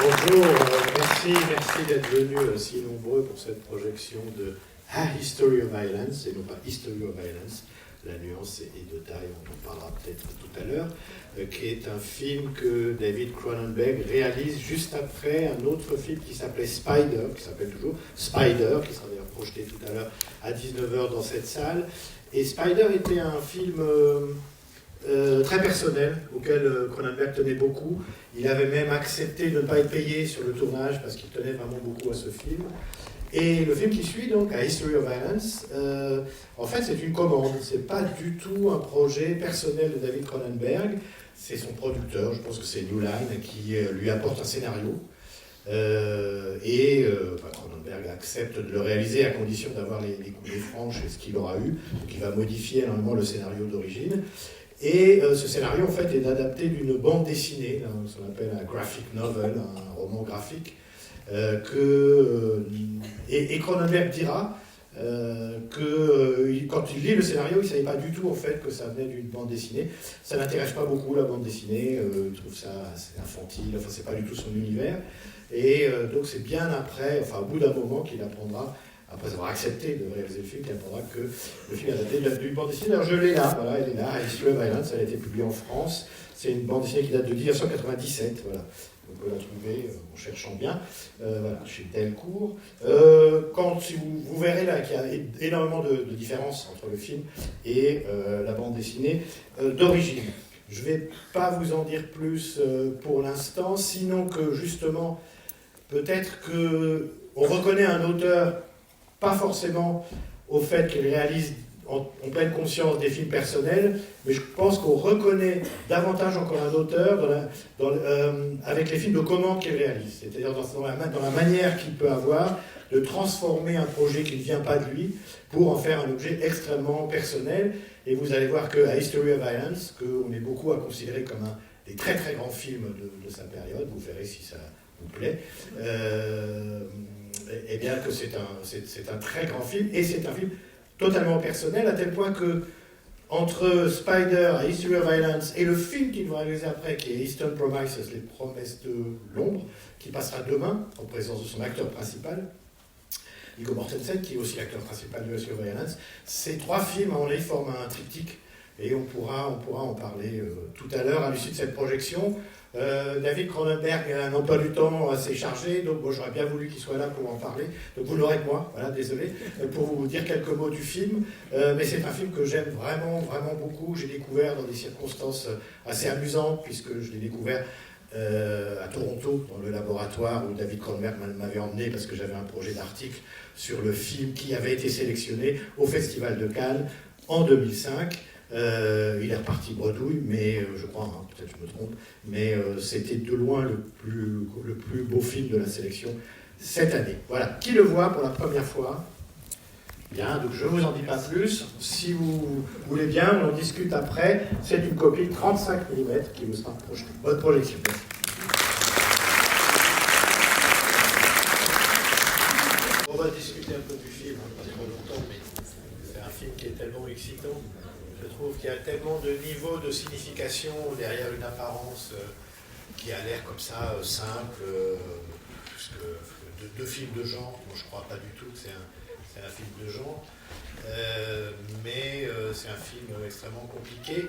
Bonjour, merci d'être venus si nombreux pour cette projection de A History of Violence, et non pas History of Violence. La nuance est de taille, on en parlera peut-être tout à l'heure, qui est un film que David Cronenberg réalise juste après un autre film qui s'appelait Spider, qui s'appelle toujours Spider, qui sera d'ailleurs projeté tout à l'heure à 19h dans cette salle. Et Spider était un film très personnel, auquel Cronenberg tenait beaucoup. Il avait même accepté de ne pas être payé sur le tournage parce qu'il tenait vraiment beaucoup à ce film. Et le film qui suit, donc, A History of Violence, en fait, c'est une commande. C'est pas du tout un projet personnel de David Cronenberg. C'est son producteur, je pense que c'est New Line, qui lui apporte un scénario. Cronenberg accepte de le réaliser à condition d'avoir les coulées franches et ce qu'il aura eu. Donc, il va modifier énormément le scénario d'origine. Et ce scénario, en fait, est adapté d'une bande dessinée, ce qu'on appelle un graphic novel, un roman graphique, et Cronenberg dira que quand il lit le scénario, il ne savait pas du tout en fait que ça venait d'une bande dessinée. Ça n'intéresse pas beaucoup la bande dessinée, il trouve ça assez infantile, enfin c'est pas du tout son univers. Et donc c'est bien après, enfin au bout d'un moment qu'il apprendra, après avoir accepté de réaliser le film, qu'il apprendra que le film est adapté d'une bande dessinée. Alors je l'ai là, voilà, elle est là, History of Violence, elle a été publiée en France. C'est une bande dessinée qui date de 1997, voilà. On peut la trouver en cherchant bien, voilà, chez Delcourt. Si vous verrez là qu'il y a énormément de différences entre le film et la bande dessinée d'origine. Je ne vais pas vous en dire plus pour l'instant, sinon que justement, peut-être qu'on reconnaît un auteur, pas forcément au fait qu'il réalise en pleine conscience des films personnels, mais je pense qu'on reconnaît davantage encore un auteur avec les films de commande qu'il réalise, c'est-à-dire dans la manière qu'il peut avoir de transformer un projet qui ne vient pas de lui pour en faire un objet extrêmement personnel. Et vous allez voir que A History of Violence, qu'on est beaucoup à considérer comme un des très très grands films de sa période, vous verrez si ça vous plaît, et bien que c'est un très grand film, et c'est un film totalement personnel, à tel point que entre Spider, A History of Violence, et le film qu'il va réaliser après, qui est Eastern Promises, Les Promesses de l'Ombre, qui passera demain en présence de son acteur principal, Viggo Mortensen, qui est aussi l'acteur principal de A History of Violence, ces trois films, en les forment un triptyque, et on pourra en parler tout à l'heure à l'issue de cette projection. David Cronenberg a un emploi du temps assez chargé, donc bon, j'aurais bien voulu qu'il soit là pour en parler. Donc vous l'aurez que moi, voilà, désolé, pour vous dire quelques mots du film. Mais c'est un film que j'aime vraiment, vraiment beaucoup. J'ai découvert dans des circonstances assez amusantes, puisque je l'ai découvert à Toronto, dans le laboratoire où David Cronenberg m'avait emmené, parce que j'avais un projet d'article sur le film qui avait été sélectionné au Festival de Cannes en 2005. Il est reparti bredouille, mais je crois, hein, peut-être je me trompe, mais c'était de loin le plus beau film de la sélection cette année. Voilà, qui le voit pour la première fois? Bien, donc je ne vous en dis pas plus. Si vous voulez bien, on en discute après. C'est une copie 35 mm qui vous sera projetée. Bonne projection. On va discuter un peu du film, pas trop longtemps, mais c'est un film qui est tellement excitant. Je trouve qu'il y a tellement de niveaux de signification derrière une apparence qui a l'air comme ça simple, de films de genre. Moi, je ne crois pas du tout que c'est un film de genre, mais c'est un film extrêmement compliqué.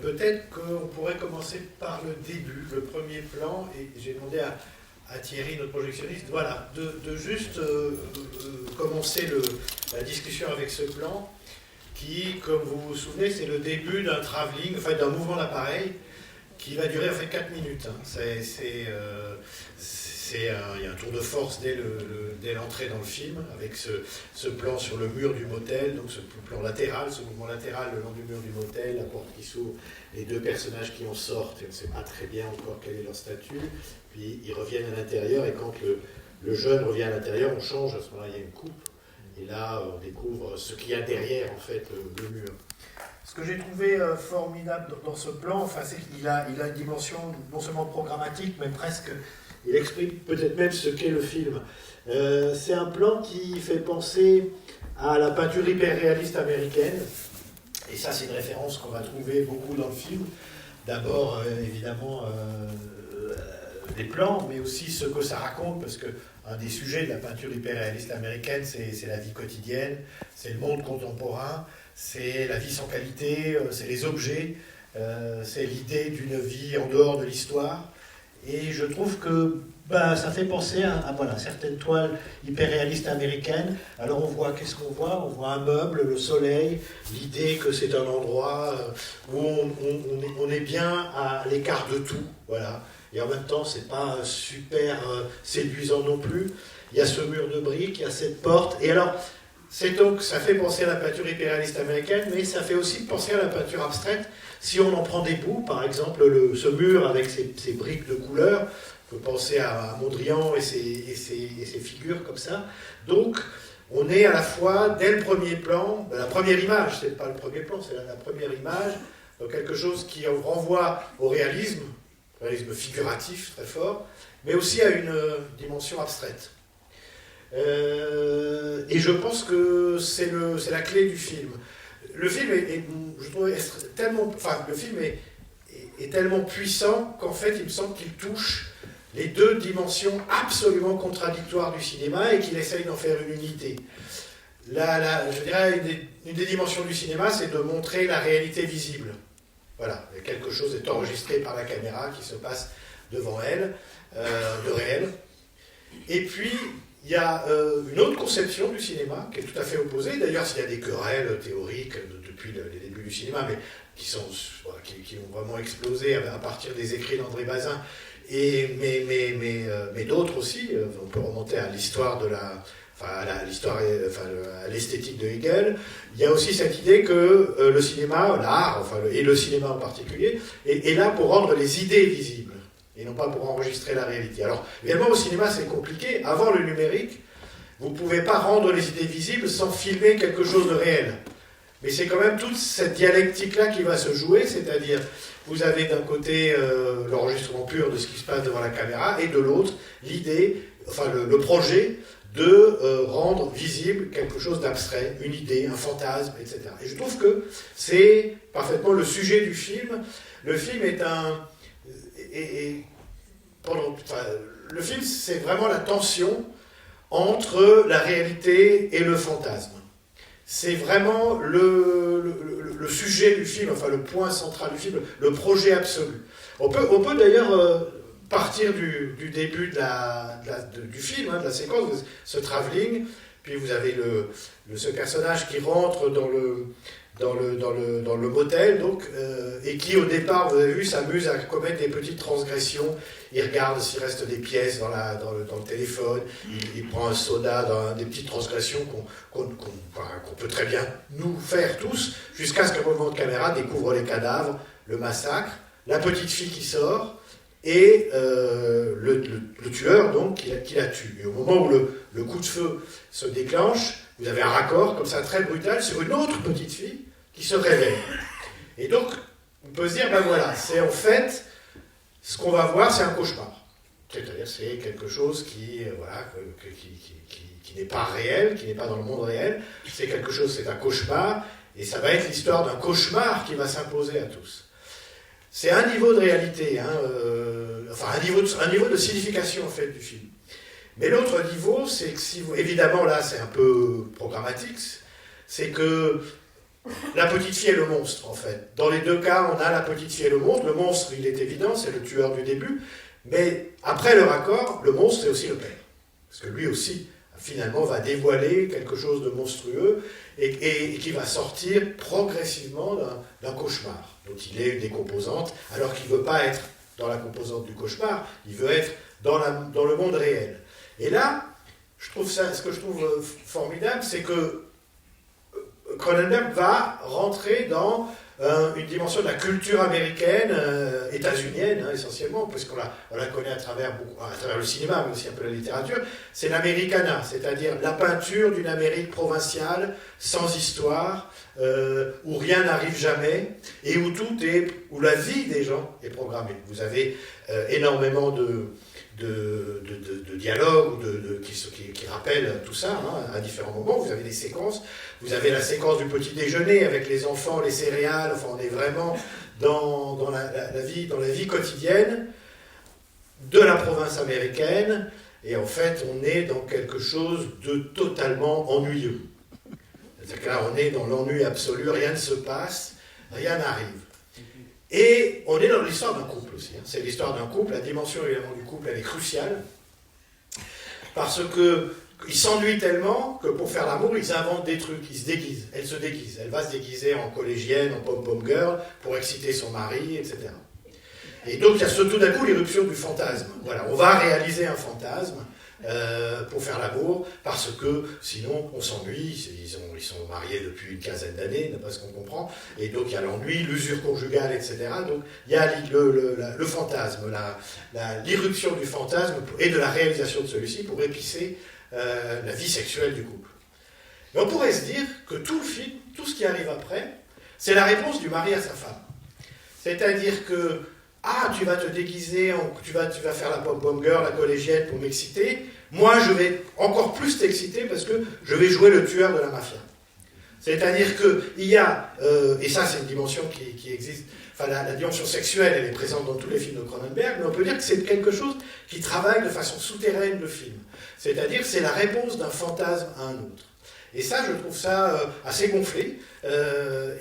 Peut-être qu'on pourrait commencer par le début, le premier plan, et j'ai demandé à Thierry, notre projectionniste, voilà, de juste commencer la discussion avec ce plan, qui, comme vous vous souvenez, c'est le début d'un travelling, enfin d'un mouvement d'appareil qui va durer en fait 4 minutes. Hein. Il y a un tour de force dès l'entrée dans le film, avec ce plan sur le mur du motel, donc ce plan latéral, ce mouvement latéral le long du mur du motel, la porte qui s'ouvre, les deux personnages qui en sortent, et on ne sait pas très bien encore quel est leur statut, puis ils reviennent à l'intérieur, et quand le jeune revient à l'intérieur, on change, à ce moment-là il y a une coupe. Et là, on découvre ce qu'il y a derrière, en fait, le mur. Ce que j'ai trouvé formidable dans ce plan, enfin, c'est qu'il a une dimension non seulement programmatique, mais presque, il exprime peut-être même ce qu'est le film. C'est un plan qui fait penser à la peinture hyper-réaliste américaine. Et ça, c'est une référence qu'on va trouver beaucoup dans le film. D'abord, évidemment, les plans, mais aussi ce que ça raconte, parce que un des sujets de la peinture hyperréaliste américaine, c'est la vie quotidienne, c'est le monde contemporain, c'est la vie sans qualité, c'est les objets, c'est l'idée d'une vie en dehors de l'histoire. Et je trouve que ça fait penser à voilà, certaines toiles hyperréalistes américaines. Alors on voit, qu'est-ce qu'on voit? On voit un meuble, le soleil, l'idée que c'est un endroit où on est bien à l'écart de tout. Voilà. Et en même temps, c'est pas super séduisant non plus. Il y a ce mur de briques, il y a cette porte. Et alors, donc, ça fait penser à la peinture hyperréaliste américaine, mais ça fait aussi penser à la peinture abstraite. Si on en prend des bouts, par exemple, ce mur avec ces briques de couleur, on peut penser à Mondrian et ses figures comme ça. Donc, on est à la fois, dès le premier plan, la première image, c'est pas le premier plan, c'est la première image, donc quelque chose qui renvoie au réalisme figuratif très fort, mais aussi à une dimension abstraite. Et je pense que c'est la clé du film. Le film je trouve, le film est tellement puissant qu'en fait, il me semble qu'il touche les deux dimensions absolument contradictoires du cinéma et qu'il essaye d'en faire une unité. Je dirais, une des dimensions du cinéma, c'est de montrer la réalité visible. Voilà, quelque chose est enregistré par la caméra qui se passe devant elle, de réel. Et puis, il y a une autre conception du cinéma qui est tout à fait opposée. D'ailleurs, il y a des querelles théoriques depuis les débuts du cinéma, mais qui ont vraiment explosé à partir des écrits d'André Bazin, mais d'autres aussi. On peut remonter à l'histoire de à l'esthétique de Hegel. Il y a aussi cette idée que le cinéma, l'art, et le cinéma en particulier, est là pour rendre les idées visibles, et non pas pour enregistrer la réalité. Alors, évidemment, au cinéma, c'est compliqué. Avant le numérique, vous ne pouvez pas rendre les idées visibles sans filmer quelque chose de réel. Mais c'est quand même toute cette dialectique-là qui va se jouer, c'est-à-dire, vous avez d'un côté l'enregistrement pur de ce qui se passe devant la caméra, et de l'autre, l'idée, le projet de rendre visible quelque chose d'abstrait, une idée, un fantasme, etc. Et je trouve que c'est parfaitement le sujet du film. Le film est le film, c'est vraiment la tension entre la réalité et le fantasme. C'est vraiment le sujet du film, le point central du film, le projet absolu. On peut d'ailleurs partir du début du film, de la séquence, ce travelling, puis vous avez ce personnage qui rentre dans le motel, donc, et qui au départ, vous avez vu, s'amuse à commettre des petites transgressions. Il regarde s'il reste des pièces dans le téléphone, il prend un soda, des petites transgressions qu'on peut très bien nous faire tous, jusqu'à ce qu'un mouvement de caméra découvre les cadavres, le massacre, la petite fille qui sort, et le tueur donc qui la tue. Et au moment où le coup de feu se déclenche, vous avez un raccord comme ça très brutal sur une autre petite fille qui se réveille. Et donc on peut se dire, voilà, c'est en fait ce qu'on va voir, c'est un cauchemar. C'est-à-dire c'est quelque chose qui n'est pas réel, qui n'est pas dans le monde réel. C'est quelque chose, c'est un cauchemar, et ça va être l'histoire d'un cauchemar qui va s'imposer à tous. C'est un niveau de réalité, un niveau de signification en fait du film. Mais l'autre niveau, c'est que évidemment là c'est un peu programmatique, c'est que la petite fille est le monstre en fait. Dans les deux cas, on a la petite fille et le monstre. Le monstre, il est évident, c'est le tueur du début, mais après le raccord, le monstre c'est aussi le père. Parce que lui aussi, finalement, va dévoiler quelque chose de monstrueux et qui va sortir progressivement d'un cauchemar dont il est une des composantes, alors qu'il ne veut pas être dans la composante du cauchemar, il veut être dans le monde réel. Et là, ce que je trouve formidable, c'est que Cronenberg va rentrer dans une dimension de la culture américaine, états-unienne essentiellement, puisqu'on la connaît à travers le cinéma, mais aussi un peu la littérature. C'est l'Americana, c'est-à-dire la peinture d'une Amérique provinciale, sans histoire, où rien n'arrive jamais, et où la vie des gens est programmée. Vous avez énormément de dialogues qui rappellent tout ça à différents moments. Vous avez des séquences, vous avez la séquence du petit déjeuner avec les enfants, les céréales, on est vraiment dans la vie quotidienne, de la province américaine, et en fait, on est dans quelque chose de totalement ennuyeux. C'est-à-dire que là, on est dans l'ennui absolu, rien ne se passe, rien n'arrive. Et on est dans l'histoire d'un couple aussi. C'est l'histoire d'un couple, la dimension évidemment du couple, elle est cruciale, parce qu'ils s'ennuient tellement que pour faire l'amour, ils inventent des trucs, ils se déguisent, elle se déguise, elle va se déguiser en collégienne, en pom-pom girl, pour exciter son mari, etc. Et donc il y a tout d'un coup l'éruption du fantasme. Voilà, on va réaliser un fantasme pour faire l'amour, parce que sinon on s'ennuie, ils sont mariés depuis une quinzaine d'années, d'après ce qu'on comprend, et donc il y a l'ennui, l'usure conjugale, etc. Donc il y a le fantasme, l'irruption du fantasme et de la réalisation de celui-ci pour épicer la vie sexuelle du couple. Mais on pourrait se dire que tout le film, tout ce qui arrive après, c'est la réponse du mari à sa femme. C'est-à-dire que tu vas te déguiser, tu vas faire la pom-pom girl, la collégienne pour m'exciter. Moi, je vais encore plus t'exciter parce que je vais jouer le tueur de la mafia. C'est-à-dire qu'il y a, et ça c'est une dimension qui existe, enfin la dimension sexuelle, elle est présente dans tous les films de Cronenberg, mais on peut dire que c'est quelque chose qui travaille de façon souterraine le film. C'est-à-dire c'est la réponse d'un fantasme à un autre. Et ça, je trouve ça assez gonflé,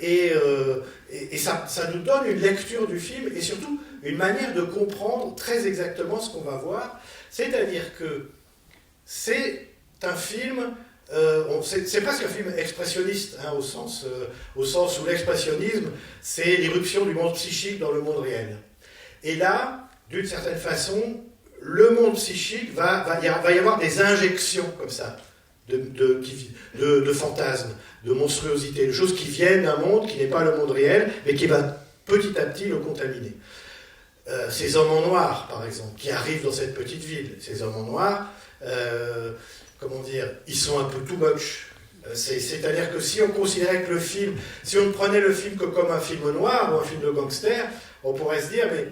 et ça nous donne une lecture du film, et surtout une manière de comprendre très exactement ce qu'on va voir. C'est-à-dire que c'est un film, c'est presque un film expressionniste, hein, au sens où l'expressionnisme, c'est l'irruption du monde psychique dans le monde réel. Et là, d'une certaine façon, le monde psychique va y avoir des injections comme ça, de fantasmes, de monstruosités, de choses qui viennent d'un monde qui n'est pas le monde réel, mais qui va petit à petit le contaminer. Ces hommes en noir, par exemple, qui arrivent dans cette petite ville, ces hommes en noir, comment dire, ils sont un peu too much. C'est-à-dire que si on considérait que le film, si on prenait le film que comme un film noir ou un film de gangster, on pourrait se dire, mais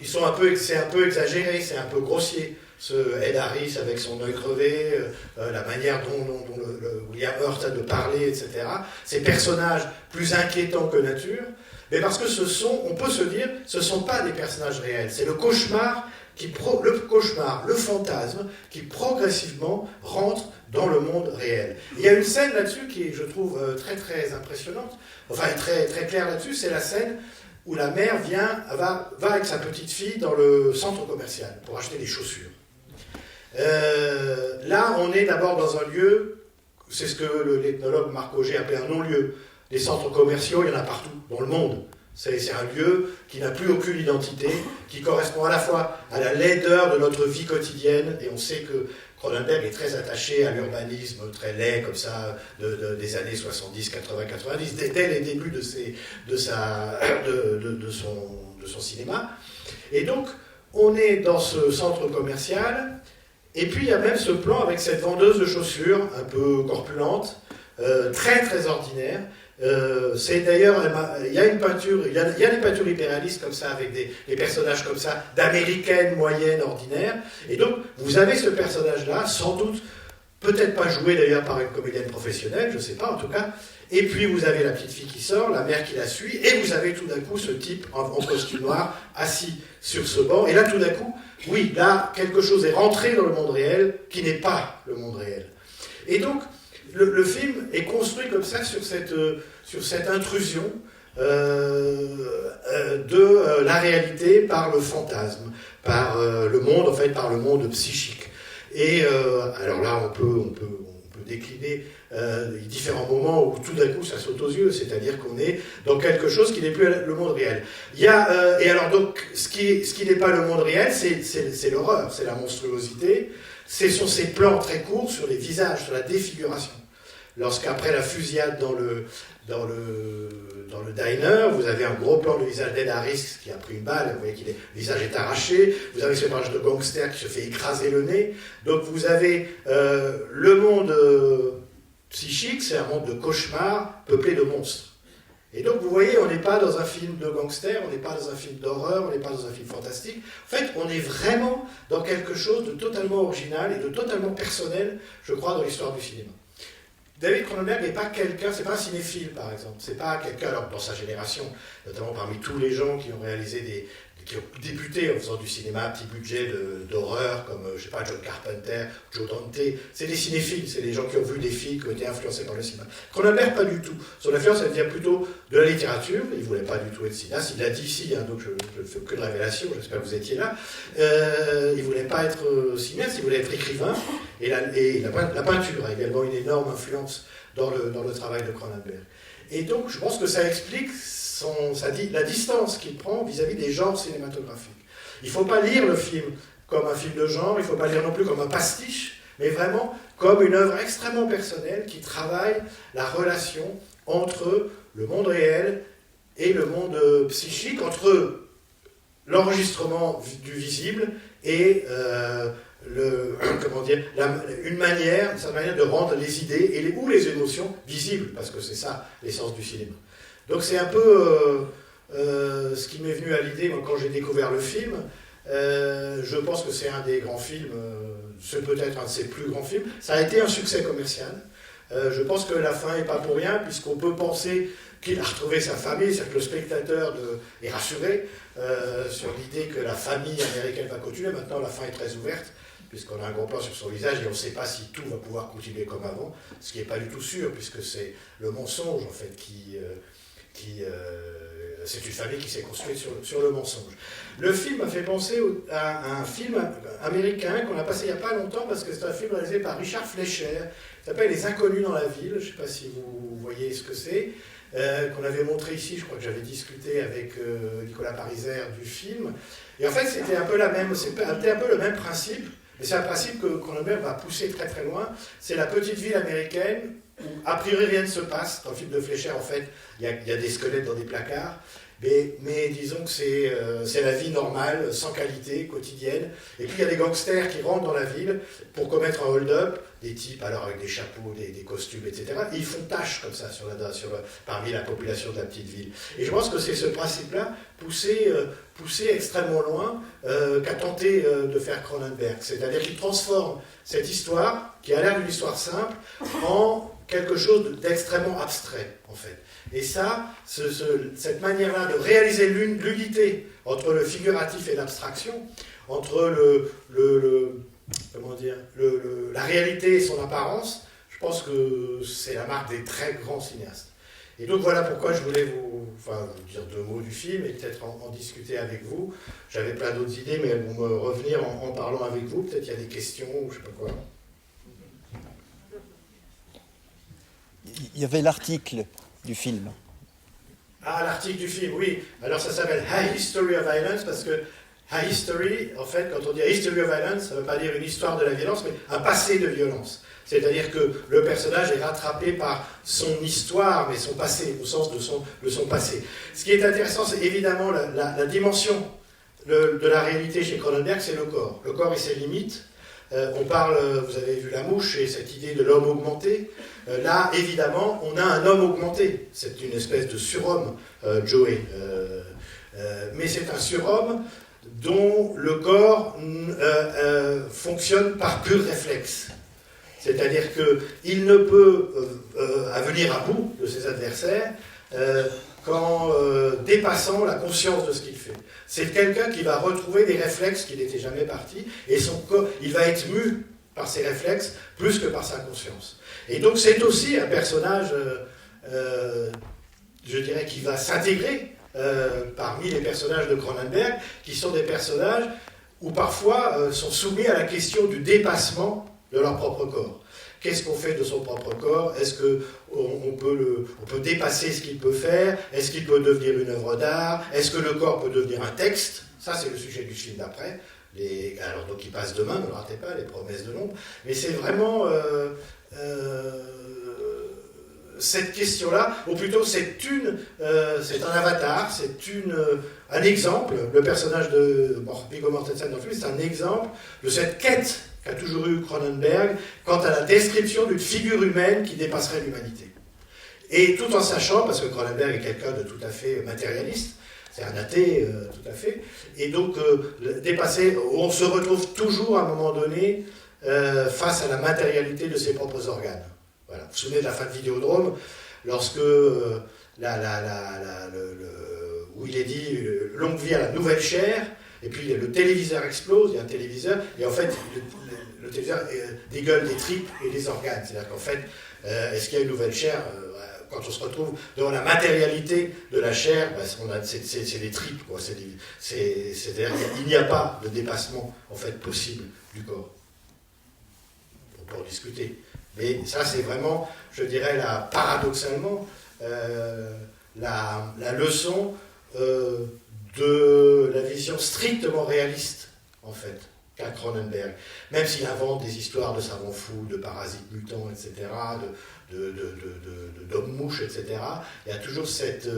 c'est un peu exagéré, c'est un peu grossier. Ce Ed Harris avec son œil crevé, la manière dont William Hurt a de parler, etc. Ces personnages plus inquiétants que nature, mais parce que on peut se dire, ce ne sont pas des personnages réels, c'est le cauchemar, le fantasme, qui progressivement rentre dans le monde réel. Il y a une scène là-dessus qui est, je trouve, très très impressionnante, enfin très, très claire là-dessus, c'est la scène où la mère va avec sa petite fille dans le centre commercial pour acheter des chaussures. Là, on est d'abord dans un lieu, c'est ce que l'ethnologue Marc Auger appelait un non-lieu. Les centres commerciaux, il y en a partout dans le monde. C'est un lieu qui n'a plus aucune identité, qui correspond à la fois à la laideur de notre vie quotidienne, et on sait que Cronenberg est très attaché à l'urbanisme très laid, comme ça, des années 70, 80, 90, dès les débuts de son cinéma. Et donc, on est dans ce centre commercial, et puis il y a même ce plan avec cette vendeuse de chaussures, un peu corpulente, très très ordinaire. C'est d'ailleurs, il y a une peinture, il y a des peintures hyperréalistes comme ça, avec des personnages comme ça, d'américaines moyennes, ordinaires. Et donc, vous avez ce personnage-là, sans doute, peut-être pas joué d'ailleurs par une comédienne professionnelle, je ne sais pas en tout cas. Et puis vous avez la petite fille qui sort, la mère qui la suit, et vous avez tout d'un coup ce type en costume noir, assis sur ce banc. Et là, tout d'un coup, oui, là, quelque chose est rentré dans le monde réel qui n'est pas le monde réel. Et donc, le film est construit comme ça sur cette intrusion de la réalité par le fantasme, par le monde, en fait, par le monde psychique. Et alors là, on peut décliner différents moments où tout d'un coup ça saute aux yeux, c'est-à-dire qu'on est dans quelque chose qui n'est plus le monde réel. Et alors donc, ce qui n'est pas le monde réel, c'est l'horreur, c'est la monstruosité, ce sont ces plans très courts sur les visages, sur la défiguration. Lorsqu'après la fusillade dans le diner, vous avez un gros plan du visage d'Ed Harris qui a pris une balle, vous voyez que le visage est arraché, vous avez ce personnage de gangster qui se fait écraser le nez, donc vous avez le monde psychique, c'est un monde de cauchemar peuplé de monstres. Et donc vous voyez, on n'est pas dans un film de gangster, on n'est pas dans un film d'horreur, on n'est pas dans un film fantastique, en fait on est vraiment dans quelque chose de totalement original et de totalement personnel, je crois, dans l'histoire du cinéma. David Cronenberg n'est pas quelqu'un, c'est pas un cinéphile par exemple, c'est pas quelqu'un, alors dans sa génération, notamment parmi tous les gens qui ont réalisé qui ont débuté en faisant du cinéma à petit budget d'horreur, comme, je sais pas, John Carpenter, Joe Dante. C'est des cinéphiles, c'est des gens qui ont vu des films, qui ont été influencés par le cinéma. Cronenberg, pas du tout. Son influence, elle vient plutôt de la littérature. Il ne voulait pas du tout être cinéaste. Il l'a dit ici, hein, donc je ne fais que de révélation, j'espère que vous étiez là. Il ne voulait pas être cinéaste, il voulait être écrivain. Et la peinture a également une énorme influence dans le travail de Cronenberg. Et donc, je pense que ça explique la distance qu'il prend vis-à-vis des genres cinématographiques. Il ne faut pas lire le film comme un film de genre, il ne faut pas lire non plus comme un pastiche, mais vraiment comme une œuvre extrêmement personnelle qui travaille la relation entre le monde réel et le monde psychique, entre l'enregistrement du visible et une manière de rendre les idées ou les émotions visibles, parce que c'est ça l'essence du cinéma. Donc c'est un peu ce qui m'est venu à l'idée quand j'ai découvert le film. Je pense que c'est un des grands films, c'est peut-être un de ses plus grands films. Ça a été un succès commercial. Je pense que la fin n'est pas pour rien, puisqu'on peut penser qu'il a retrouvé sa famille, c'est-à-dire que le spectateur est rassuré sur l'idée que la famille américaine va continuer. Maintenant, la fin est très ouverte, puisqu'on a un gros plan sur son visage et on ne sait pas si tout va pouvoir continuer comme avant, ce qui n'est pas du tout sûr, puisque c'est le mensonge, en fait, c'est une famille qui s'est construite sur le mensonge. Le film m'a fait penser à un film américain qu'on a passé il n'y a pas longtemps, parce que c'est un film réalisé par Richard Fleischer, qui s'appelle Les Inconnus dans la ville, je ne sais pas si vous voyez ce que c'est, qu'on avait montré ici, je crois que j'avais discuté avec Nicolas Pariser du film, et en fait c'était un peu le même principe, mais c'est un principe que Cronenberg va pousser très très loin. C'est la petite ville américaine où a priori rien ne se passe. Dans le film de Fleischer, en fait, il y a des squelettes dans des placards, mais disons que c'est la vie normale, sans qualité, quotidienne. Et puis il y a des gangsters qui rentrent dans la ville pour commettre un hold-up, des types alors avec des chapeaux, des costumes, etc. Et ils font tâche comme ça parmi la population de la petite ville. Et je pense que c'est ce principe-là poussé extrêmement loin qu'a tenté de faire Cronenberg. C'est-à-dire qu'il transforme cette histoire, qui a l'air d'une histoire simple, en quelque chose d'extrêmement abstrait, en fait. Et ça, cette manière-là de réaliser l'unité entre le figuratif et l'abstraction, entre la réalité et son apparence, je pense que c'est la marque des très grands cinéastes. Et donc voilà pourquoi je voulais vous dire 2 mots du film et peut-être en discuter avec vous. J'avais plein d'autres idées, mais elles vont me revenir en parlant avec vous. Peut-être qu'il y a des questions ou je ne sais pas quoi. Il y avait l'article du film. Ah, l'article du film, oui. Alors ça s'appelle High History of Violence, parce que High History, en fait, quand on dit History of Violence, ça ne veut pas dire une histoire de la violence, mais un passé de violence. C'est-à-dire que le personnage est rattrapé par son histoire, mais son passé, au sens de son passé. Ce qui est intéressant, c'est évidemment la dimension de la réalité chez Cronenberg, c'est le corps. Le corps et ses limites. On parle, vous avez vu La Mouche, et cette idée de l'homme augmenté. Là, évidemment, on a un homme augmenté. C'est une espèce de surhomme, Joey. Mais c'est un surhomme dont le corps fonctionne par pur réflexe. C'est-à-dire qu'il ne peut venir à bout de ses adversaires qu'en dépassant la conscience de ce qu'il fait. C'est quelqu'un qui va retrouver des réflexes qui n'étaient jamais partis, et son corps, il va être mu par ses réflexes plus que par sa conscience. Et donc c'est aussi un personnage, je dirais, qui va s'intégrer parmi les personnages de Cronenberg, qui sont des personnages où parfois sont soumis à la question du dépassement de leur propre corps. Qu'est-ce qu'on fait de son propre corps? Est-ce qu'on peut dépasser ce qu'il peut faire? Est-ce qu'il peut devenir une œuvre d'art? Est-ce que le corps peut devenir un texte? Ça, c'est le sujet du film d'après. Alors, donc, il passe demain, ne le ratez pas, Les Promesses de l'ombre. Mais c'est vraiment cette question-là, ou plutôt c'est un avatar, c'est un exemple. Le personnage de Viggo Mortensen dans le film, c'est un exemple de cette quête qu'a toujours eu Cronenberg quant à la description d'une figure humaine qui dépasserait l'humanité. Et tout en sachant, parce que Cronenberg est quelqu'un de tout à fait matérialiste, c'est un athée tout à fait, et donc on se retrouve toujours à un moment donné face à la matérialité de ses propres organes. Voilà. Vous vous souvenez de la fin de Vidéodrome, lorsque où il est dit longue vie à la nouvelle chair, et puis le téléviseur explose, il y a un téléviseur, et en fait, le téléviseur dégueule des tripes et des organes. C'est-à-dire qu'en fait, est-ce qu'il y a une nouvelle chair quand on se retrouve devant la matérialité de la chair, c'est des tripes, quoi. C'est-à-dire qu'il n'y a pas de dépassement en fait, possible du corps. On peut en discuter. Mais ça, c'est vraiment, je dirais, paradoxalement, la leçon de la vision strictement réaliste, en fait, qu'a Cronenberg. Même s'il invente des histoires de savants fous, de parasites mutants, etc., d'hommes-mouches, etc., il y a toujours cette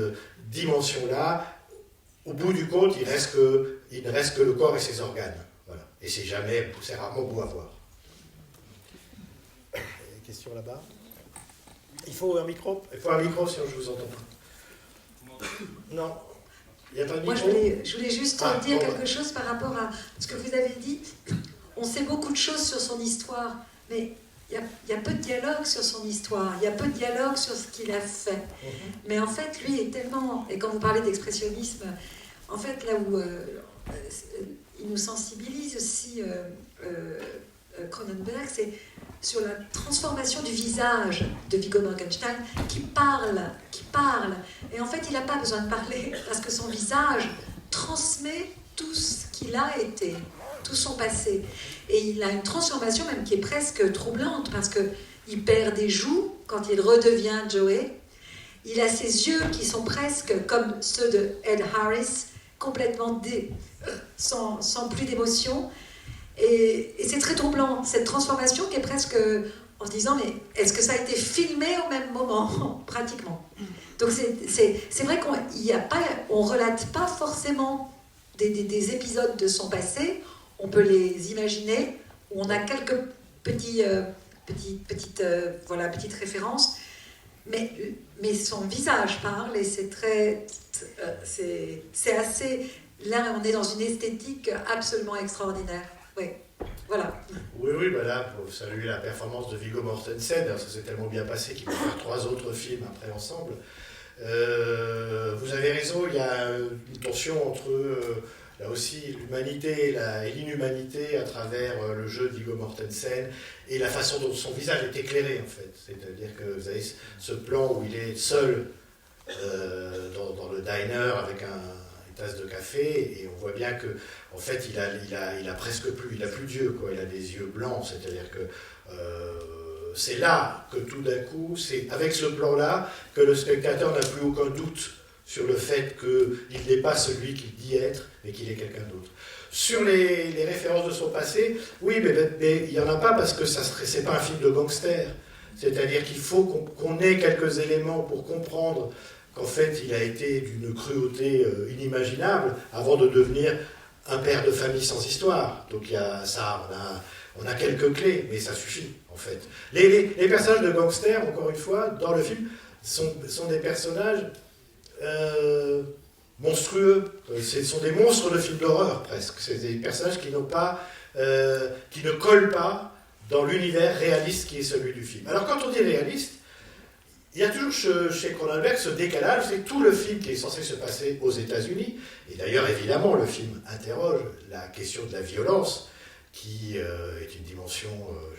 dimension-là. Au bout du compte, il ne reste que le corps et ses organes. Voilà. Et c'est rarement beau à voir. Question là-bas. Il faut un micro. Il faut un micro, sinon je ne vous entends pas. Non. Il n'y a pas de micro. Moi, je voulais juste dire quelque chose par rapport à ce que vous avez dit. On sait beaucoup de choses sur son histoire, mais il y a peu de dialogue sur son histoire. Il y a peu de dialogue sur ce qu'il a fait. Mais en fait, lui est tellement... Et quand vous parlez d'expressionnisme, en fait, là où il nous sensibilise aussi, Cronenberg, c'est sur la transformation du visage de Viggo Mortensen qui parle. Et en fait, il n'a pas besoin de parler parce que son visage transmet tout ce qu'il a été, tout son passé. Et il a une transformation même qui est presque troublante parce qu'il perd des joues quand il redevient Joey. Il a ses yeux qui sont presque comme ceux de Ed Harris, complètement sans plus d'émotion. Et c'est très troublant, cette transformation qui est presque en se disant, mais est-ce que ça a été filmé au même moment, pratiquement. Donc c'est vrai qu'on ne relate pas forcément des épisodes de son passé, on peut les imaginer, où on a quelques petites références, mais son visage parle, et c'est assez... Là, on est dans une esthétique absolument extraordinaire. Oui, voilà. Oui, là, pour saluer la performance de Viggo Mortensen, ça s'est tellement bien passé qu'il va faire 3 autres films après ensemble. Vous avez raison, il y a une tension entre, là aussi, l'humanité et l'inhumanité à travers le jeu de Viggo Mortensen et la façon dont son visage est éclairé, en fait. C'est-à-dire que vous avez ce plan où il est seul dans le diner avec une tasse de café, et on voit bien que en fait il a presque plus, il a plus d'yeux, quoi. Il a des yeux blancs, c'est-à-dire que c'est là que tout d'un coup, c'est avec ce plan-là que le spectateur n'a plus aucun doute sur le fait qu'il n'est pas celui qu'il dit être, mais qu'il est quelqu'un d'autre. Sur les références de son passé, oui, mais il n'y en a pas parce que c'est pas un film de gangster. C'est-à-dire qu'il faut qu'on ait quelques éléments pour comprendre qu'en fait, il a été d'une cruauté inimaginable avant de devenir un père de famille sans histoire. Donc il y a ça, on a quelques clés, mais ça suffit, en fait. Les personnages de gangsters, encore une fois, dans le film, sont des personnages monstrueux. Ce sont des monstres de films d'horreur, presque. C'est des personnages qui ne collent pas dans l'univers réaliste qui est celui du film. Alors quand on dit réaliste, il y a toujours chez Cronenberg ce décalage, c'est tout le film qui est censé se passer aux États-Unis, et d'ailleurs évidemment le film interroge la question de la violence, qui est une dimension,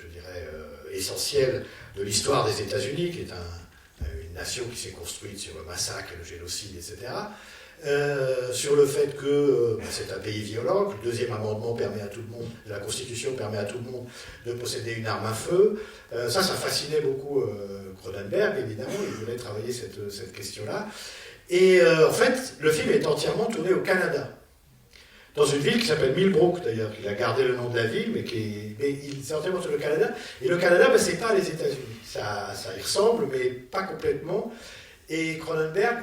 je dirais, essentielle de l'histoire des États-Unis, qui est une nation qui s'est construite sur le massacre, le génocide, etc. Sur le fait que c'est un pays violent, que le deuxième amendement permet à tout le monde, la Constitution permet à tout le monde de posséder une arme à feu. Ça fascinait beaucoup Cronenberg, évidemment, il voulait travailler cette question-là. Et en fait, le film est entièrement tourné au Canada, dans une ville qui s'appelle Millbrook, d'ailleurs. Il a gardé le nom de la ville, mais c'est entièrement sur le Canada. Et le Canada, c'est pas les États-Unis. Ça y ressemble, mais pas complètement. Et Cronenberg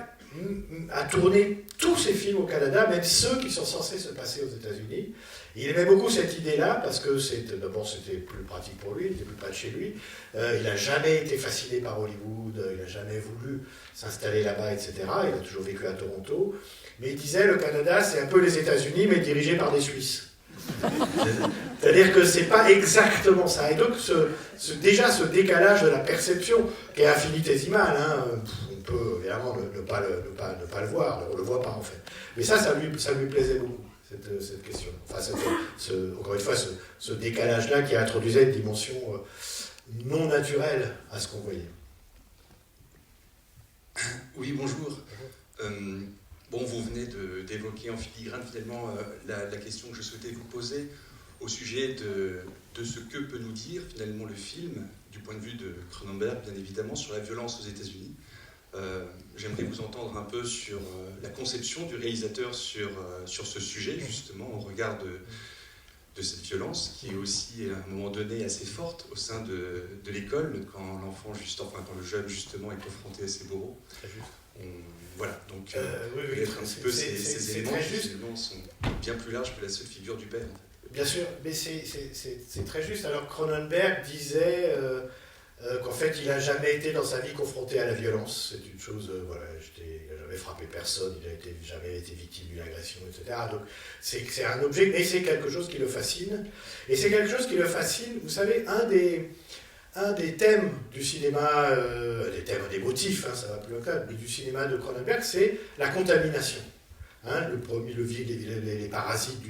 a tourné tous ses films au Canada, même ceux qui sont censés se passer aux États-Unis. Il aimait beaucoup cette idée-là, parce que d'abord c'était plus pratique pour lui, il était plus près de chez lui. Il n'a jamais été fasciné par Hollywood, il n'a jamais voulu s'installer là-bas, etc. Il a toujours vécu à Toronto. Mais il disait, le Canada, c'est un peu les États-Unis, mais dirigé par des Suisses. C'est-à-dire que c'est pas exactement ça. Et donc, déjà, ce décalage de la perception, qui est infinitésimal, hein, on peut évidemment ne pas le voir, on le voit pas en fait. Mais ça lui plaisait beaucoup, cette question. Enfin, encore une fois, ce décalage-là qui introduisait une dimension non naturelle à ce qu'on voyait. Oui, bonjour. Bon, vous venez d'évoquer en filigrane finalement la question que je souhaitais vous poser au sujet de ce que peut nous dire finalement le film, du point de vue de Cronenberg, bien évidemment, sur la violence aux États-Unis. J'aimerais vous entendre un peu sur la conception du réalisateur sur ce sujet, justement, au regard de cette violence, qui est aussi, à un moment donné, assez forte au sein de l'école, quand le jeune, justement, est confronté à ses bourreaux. Très juste. Voilà, donc oui, peut-être un petit peu ces éléments qui sont bien plus larges que la seule figure du père. Bien sûr, mais c'est très juste. Alors Cronenberg disait qu'en fait, il n'a jamais été dans sa vie confronté à la violence. C'est une chose, voilà, il n'a jamais frappé personne, il n'a jamais été victime d'une agression, etc. Donc c'est un objet, mais c'est quelque chose qui le fascine. Et c'est quelque chose qui le fascine, vous savez, un des thèmes du cinéma, des motifs, hein, ça va plus local, mais du cinéma de Cronenberg, c'est la contamination. Hein, les parasites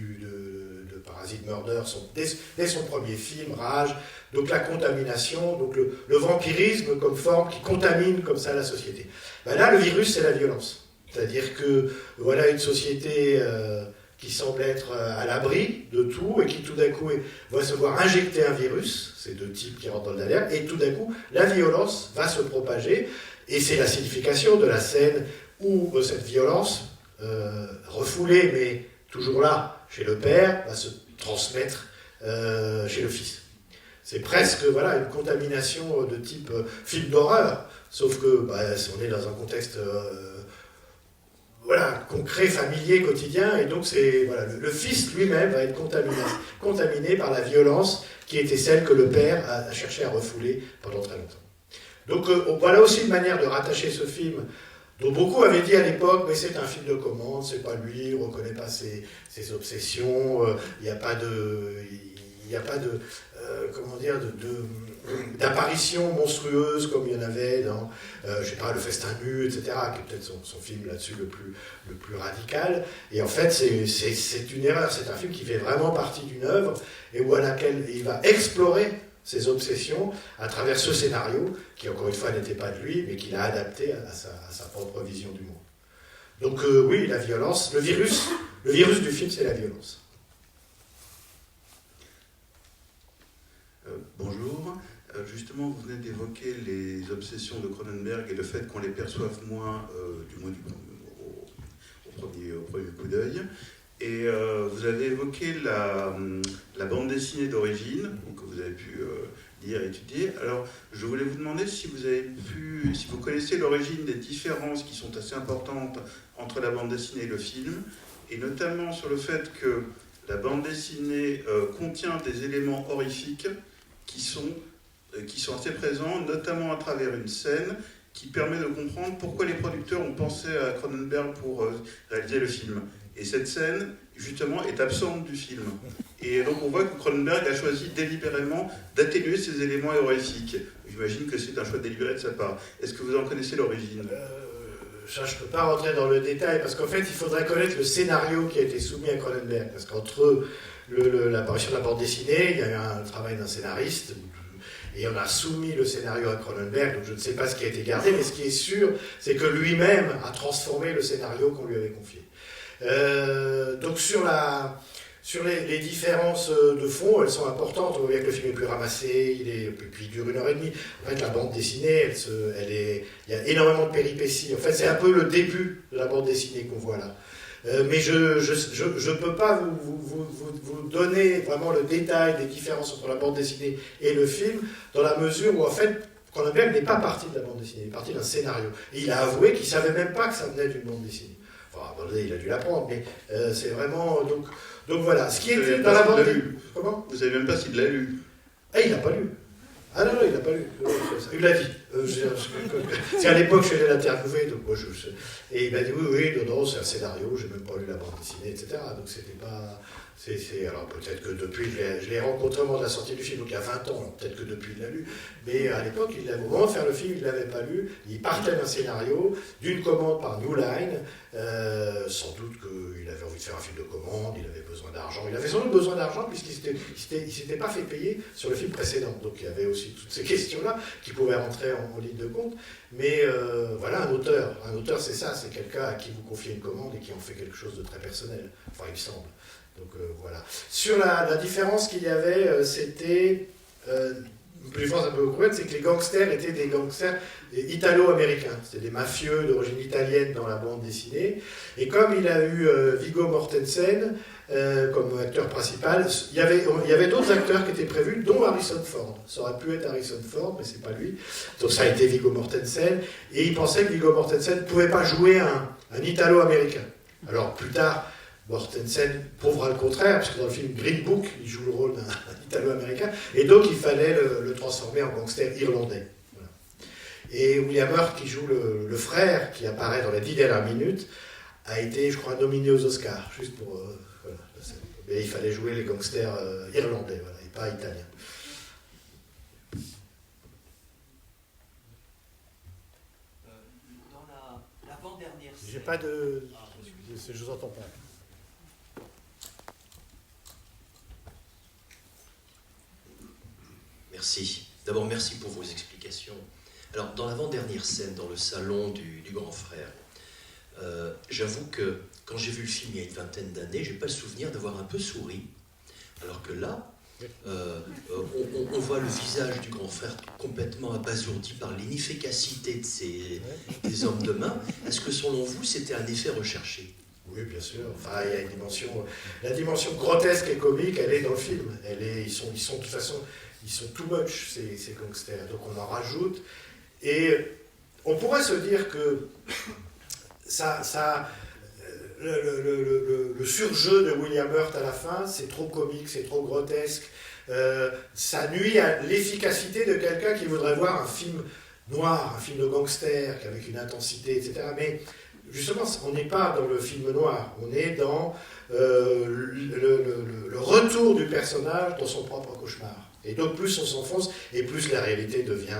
Parasite Murder sont dès son premier film, Rage, donc la contamination, donc le vampirisme comme forme qui contamine comme ça la société. Ben là, le virus, c'est la violence. C'est-à-dire que voilà une société qui semble être à l'abri de tout et qui tout d'un coup va se voir injecter un virus, c'est deux types qui rentrent dans l'alerte, et tout d'un coup, la violence va se propager, et c'est la signification de la scène où cette violence, refoulée, mais toujours là, chez le père, va se transmettre chez le fils. C'est presque voilà, une contamination de type film d'horreur, sauf que on est dans un contexte concret, familier, quotidien, et donc le fils lui-même va être contaminé par la violence qui était celle que le père a cherché à refouler pendant très longtemps. Donc voilà aussi une manière de rattacher ce film dont beaucoup avaient dit à l'époque, mais c'est un film de commande, c'est pas lui, il ne reconnaît pas ses obsessions, il n'y a pas d'apparition monstrueuse comme il y en avait dans, Le Festin nu, etc., qui est peut-être son film là-dessus le plus radical. Et en fait, c'est une erreur, c'est un film qui fait vraiment partie d'une œuvre et à laquelle il va explorer ses obsessions à travers ce scénario, qui encore une fois n'était pas de lui, mais qu'il a adapté à sa propre vision du monde. Donc oui, la violence, le virus du film, c'est la violence. Bonjour. Justement, vous venez d'évoquer les obsessions de Cronenberg et le fait qu'on les perçoive moins, du moins au premier coup d'œil. Et vous avez évoqué la bande dessinée d'origine, que vous avez pu lire et étudier. Alors, je voulais vous demander si vous connaissez l'origine des différences qui sont assez importantes entre la bande dessinée et le film, et notamment sur le fait que la bande dessinée contient des éléments horrifiques qui sont assez présents, notamment à travers une scène qui permet de comprendre pourquoi les producteurs ont pensé à Cronenberg pour réaliser le film. Et cette scène, justement, est absente du film. Et donc on voit que Cronenberg a choisi délibérément d'atténuer ces éléments horrifiques. J'imagine que c'est un choix délibéré de sa part. Est-ce que vous en connaissez l'origine ? Ça, je ne peux pas rentrer dans le détail, parce qu'en fait, il faudrait connaître le scénario qui a été soumis à Cronenberg. Parce qu'entre l'apparition de la bande dessinée, il y a eu un travail d'un scénariste, et on a soumis le scénario à Cronenberg, donc je ne sais pas ce qui a été gardé, mais ce qui est sûr, c'est que lui-même a transformé le scénario qu'on lui avait confié. Donc sur les différences de fond, elles sont importantes. On voit bien que le film est plus ramassé, il dure 1h30. En fait, la bande dessinée, il y a énormément de péripéties. En fait, c'est un peu le début de la bande dessinée qu'on voit là. Mais je ne peux pas vous donner vraiment le détail des différences entre la bande dessinée et le film, dans la mesure où, en fait, Cronenberg n'est pas parti de la bande dessinée, il est parti d'un scénario. Et il a avoué qu'il ne savait même pas que ça venait d'une bande dessinée. Enfin, à un moment donné, il a dû l'apprendre, mais c'est vraiment... Donc voilà, ce qui était dans la bande dessinée... Comment ? Vous ne savez même pas s'il l'a lu. Ah, il n'a pas lu. Ah non, il n'a pas lu. Il l'a dit. C'est à l'époque que je suis allé l'interviewer, donc moi et il m'a dit oui, non, c'est un scénario, j'ai même pas lu la bande dessinée, etc. Donc c'était pas... Alors peut-être que depuis, je l'ai rencontré au moment de la sortie du film, donc il y a 20 ans, peut-être que depuis il l'a lu, mais à l'époque, au moment de faire le film, il ne l'avait pas lu, il partait d'un scénario, d'une commande par New Line, sans doute qu'il avait envie de faire un film de commande, il avait besoin d'argent, il avait sans doute besoin d'argent puisqu'il ne s'était pas fait payer sur le film précédent, donc il y avait aussi toutes ces questions-là qui pouvaient rentrer en ligne de compte, mais voilà, un auteur c'est ça, c'est quelqu'un à qui vous confiez une commande et qui en fait quelque chose de très personnel, enfin il me semble. Donc voilà. Sur la différence qu'il y avait, c'était, une différence un peu cruelle, c'est que les gangsters étaient des gangsters italo-américains. C'était des mafieux d'origine italienne dans la bande dessinée. Et comme il a eu Viggo Mortensen comme acteur principal, il y avait d'autres acteurs qui étaient prévus, dont Harrison Ford. Ça aurait pu être Harrison Ford, mais c'est pas lui. Donc ça a été Viggo Mortensen. Et il pensait que Viggo Mortensen ne pouvait pas jouer un italo-américain. Alors plus tard, Mortensen prouvera le contraire, parce que dans le film Green Book, il joue le rôle d'un italo-américain, et donc il fallait le transformer en gangster irlandais. Voilà. Et William Hurt, qui joue le frère, qui apparaît dans les 10 dernières minutes, a été, je crois, nominé aux Oscars, juste pour... voilà. Mais il fallait jouer les gangsters irlandais, voilà, et pas italiens. Dans l'avant-dernière scène... J'ai pas de... Je vous entends pas. Merci. D'abord, merci pour vos explications. Alors, dans l'avant-dernière scène, dans le salon du grand frère, j'avoue que quand j'ai vu le film il y a une vingtaine d'années, j'ai pas le souvenir d'avoir un peu souri. Alors que là, on voit le visage du grand frère complètement abasourdi par l'inefficacité des hommes de main. Est-ce que, selon vous, c'était un effet recherché ? Oui, bien sûr. Enfin, il y a une dimension... La dimension grotesque et comique, elle est dans le film. Ils sont de toute façon... Ils sont too much, ces gangsters. Donc on en rajoute. Et on pourrait se dire que le surjeu de William Hurt à la fin, c'est trop comique, c'est trop grotesque. Ça nuit à l'efficacité de quelqu'un qui voudrait voir un film noir, un film de gangster, avec une intensité, etc. Mais justement, on n'est pas dans le film noir. On est dans le retour du personnage dans son propre cauchemar. Et donc plus on s'enfonce, et plus la réalité devient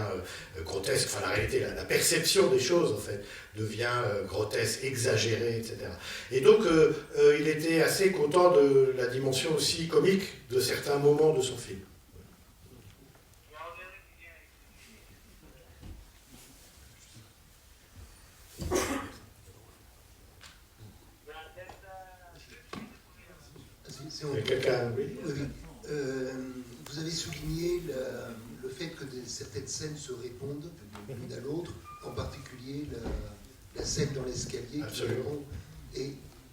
grotesque, enfin la réalité, la perception des choses en fait, devient grotesque, exagérée, etc. Et donc il était assez content de la dimension aussi comique de certains moments de son film. Quelqu'un, oui. Vous avez souligné le fait que certaines scènes se répondent l'une à l'autre, en particulier la scène dans l'escalier qui répond. Et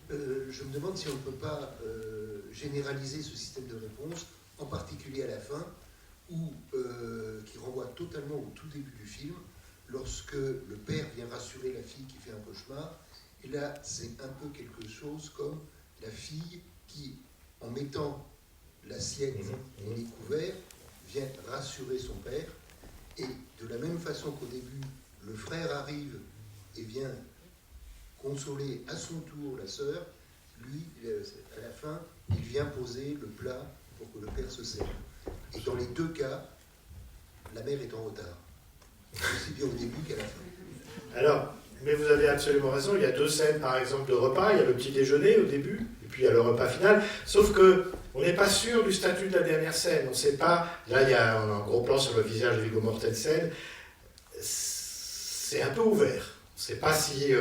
je me demande si on ne peut pas généraliser ce système de réponse, en particulier à la fin, qui renvoie totalement au tout début du film, lorsque le père vient rassurer la fille qui fait un cauchemar. Et là, c'est un peu quelque chose comme la fille qui, en mettant l'assiette et les couverts, vient rassurer son père, et de la même façon qu'au début, le frère arrive et vient consoler à son tour la sœur, lui, à la fin, il vient poser le plat pour que le père se serve. Et dans les deux cas, la mère est en retard, aussi bien au début qu'à la fin. Alors, mais vous avez absolument raison, il y a deux scènes par exemple de repas, il y a le petit déjeuner au début, et puis il y a le repas final, sauf que on n'est pas sûr du statut de la dernière scène, on ne sait pas, là il y a un gros plan sur le visage de Viggo Mortensen, c'est un peu ouvert, on ne sait pas si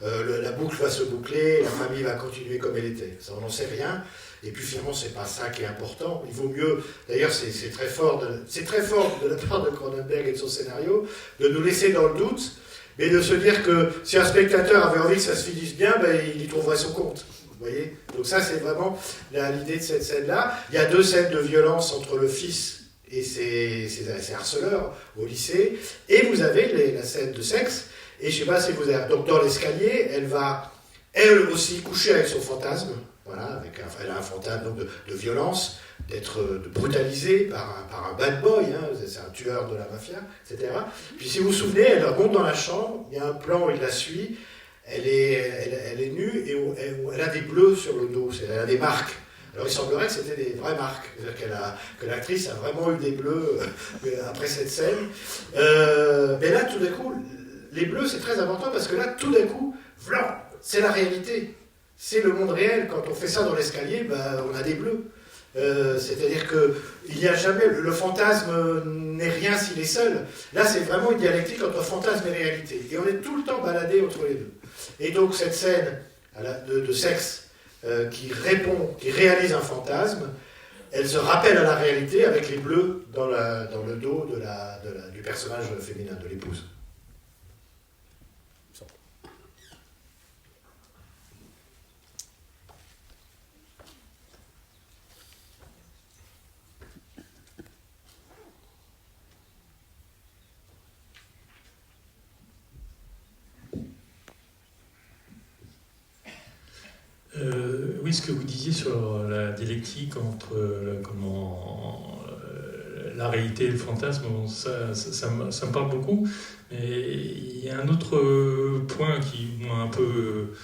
la boucle va se boucler, la famille va continuer comme elle était, ça on n'en sait rien, et puis finalement c'est pas ça qui est important, il vaut mieux, d'ailleurs c'est très fort de la part de Cronenberg et de son scénario, de nous laisser dans le doute, mais de se dire que si un spectateur avait envie que ça se finisse bien, ben, il y trouverait son compte. Vous voyez ? Donc ça, c'est vraiment l'idée de cette scène-là. Il y a deux scènes de violence entre le fils et ses harceleurs au lycée. Et vous avez la scène de sexe. Et je ne sais pas si vous avez... Donc dans l'escalier, elle va, elle aussi, coucher avec son fantasme. Voilà, elle a un fantasme donc, de violence, d'être brutalisée par un bad boy, hein, c'est un tueur de la mafia, etc. Puis si vous vous souvenez, elle monte dans la chambre, il y a un plan où il la suit, elle est nue et elle a des bleus sur le dos, elle a des marques Alors il semblerait que c'était des vraies marques, c'est-à-dire que l'actrice a vraiment eu des bleus après cette scène. Mais là, tout d'un coup, les bleus, c'est très important parce que là, tout d'un coup, voilà, c'est la réalité. C'est le monde réel. Quand on fait ça dans l'escalier, on a des bleus. C'est-à-dire qu'il n'y a jamais... Le fantasme n'est rien s'il est seul. Là, c'est vraiment une dialectique entre fantasme et réalité. Et on est tout le temps baladé entre les deux. Et donc, cette scène de sexe qui réalise un fantasme, elle se rappelle à la réalité avec les bleus dans le dos du personnage féminin, de l'épouse. Oui, ce que vous disiez sur la dialectique entre la réalité et le fantasme, ça me parle beaucoup. Mais il y a un autre point qui est un peu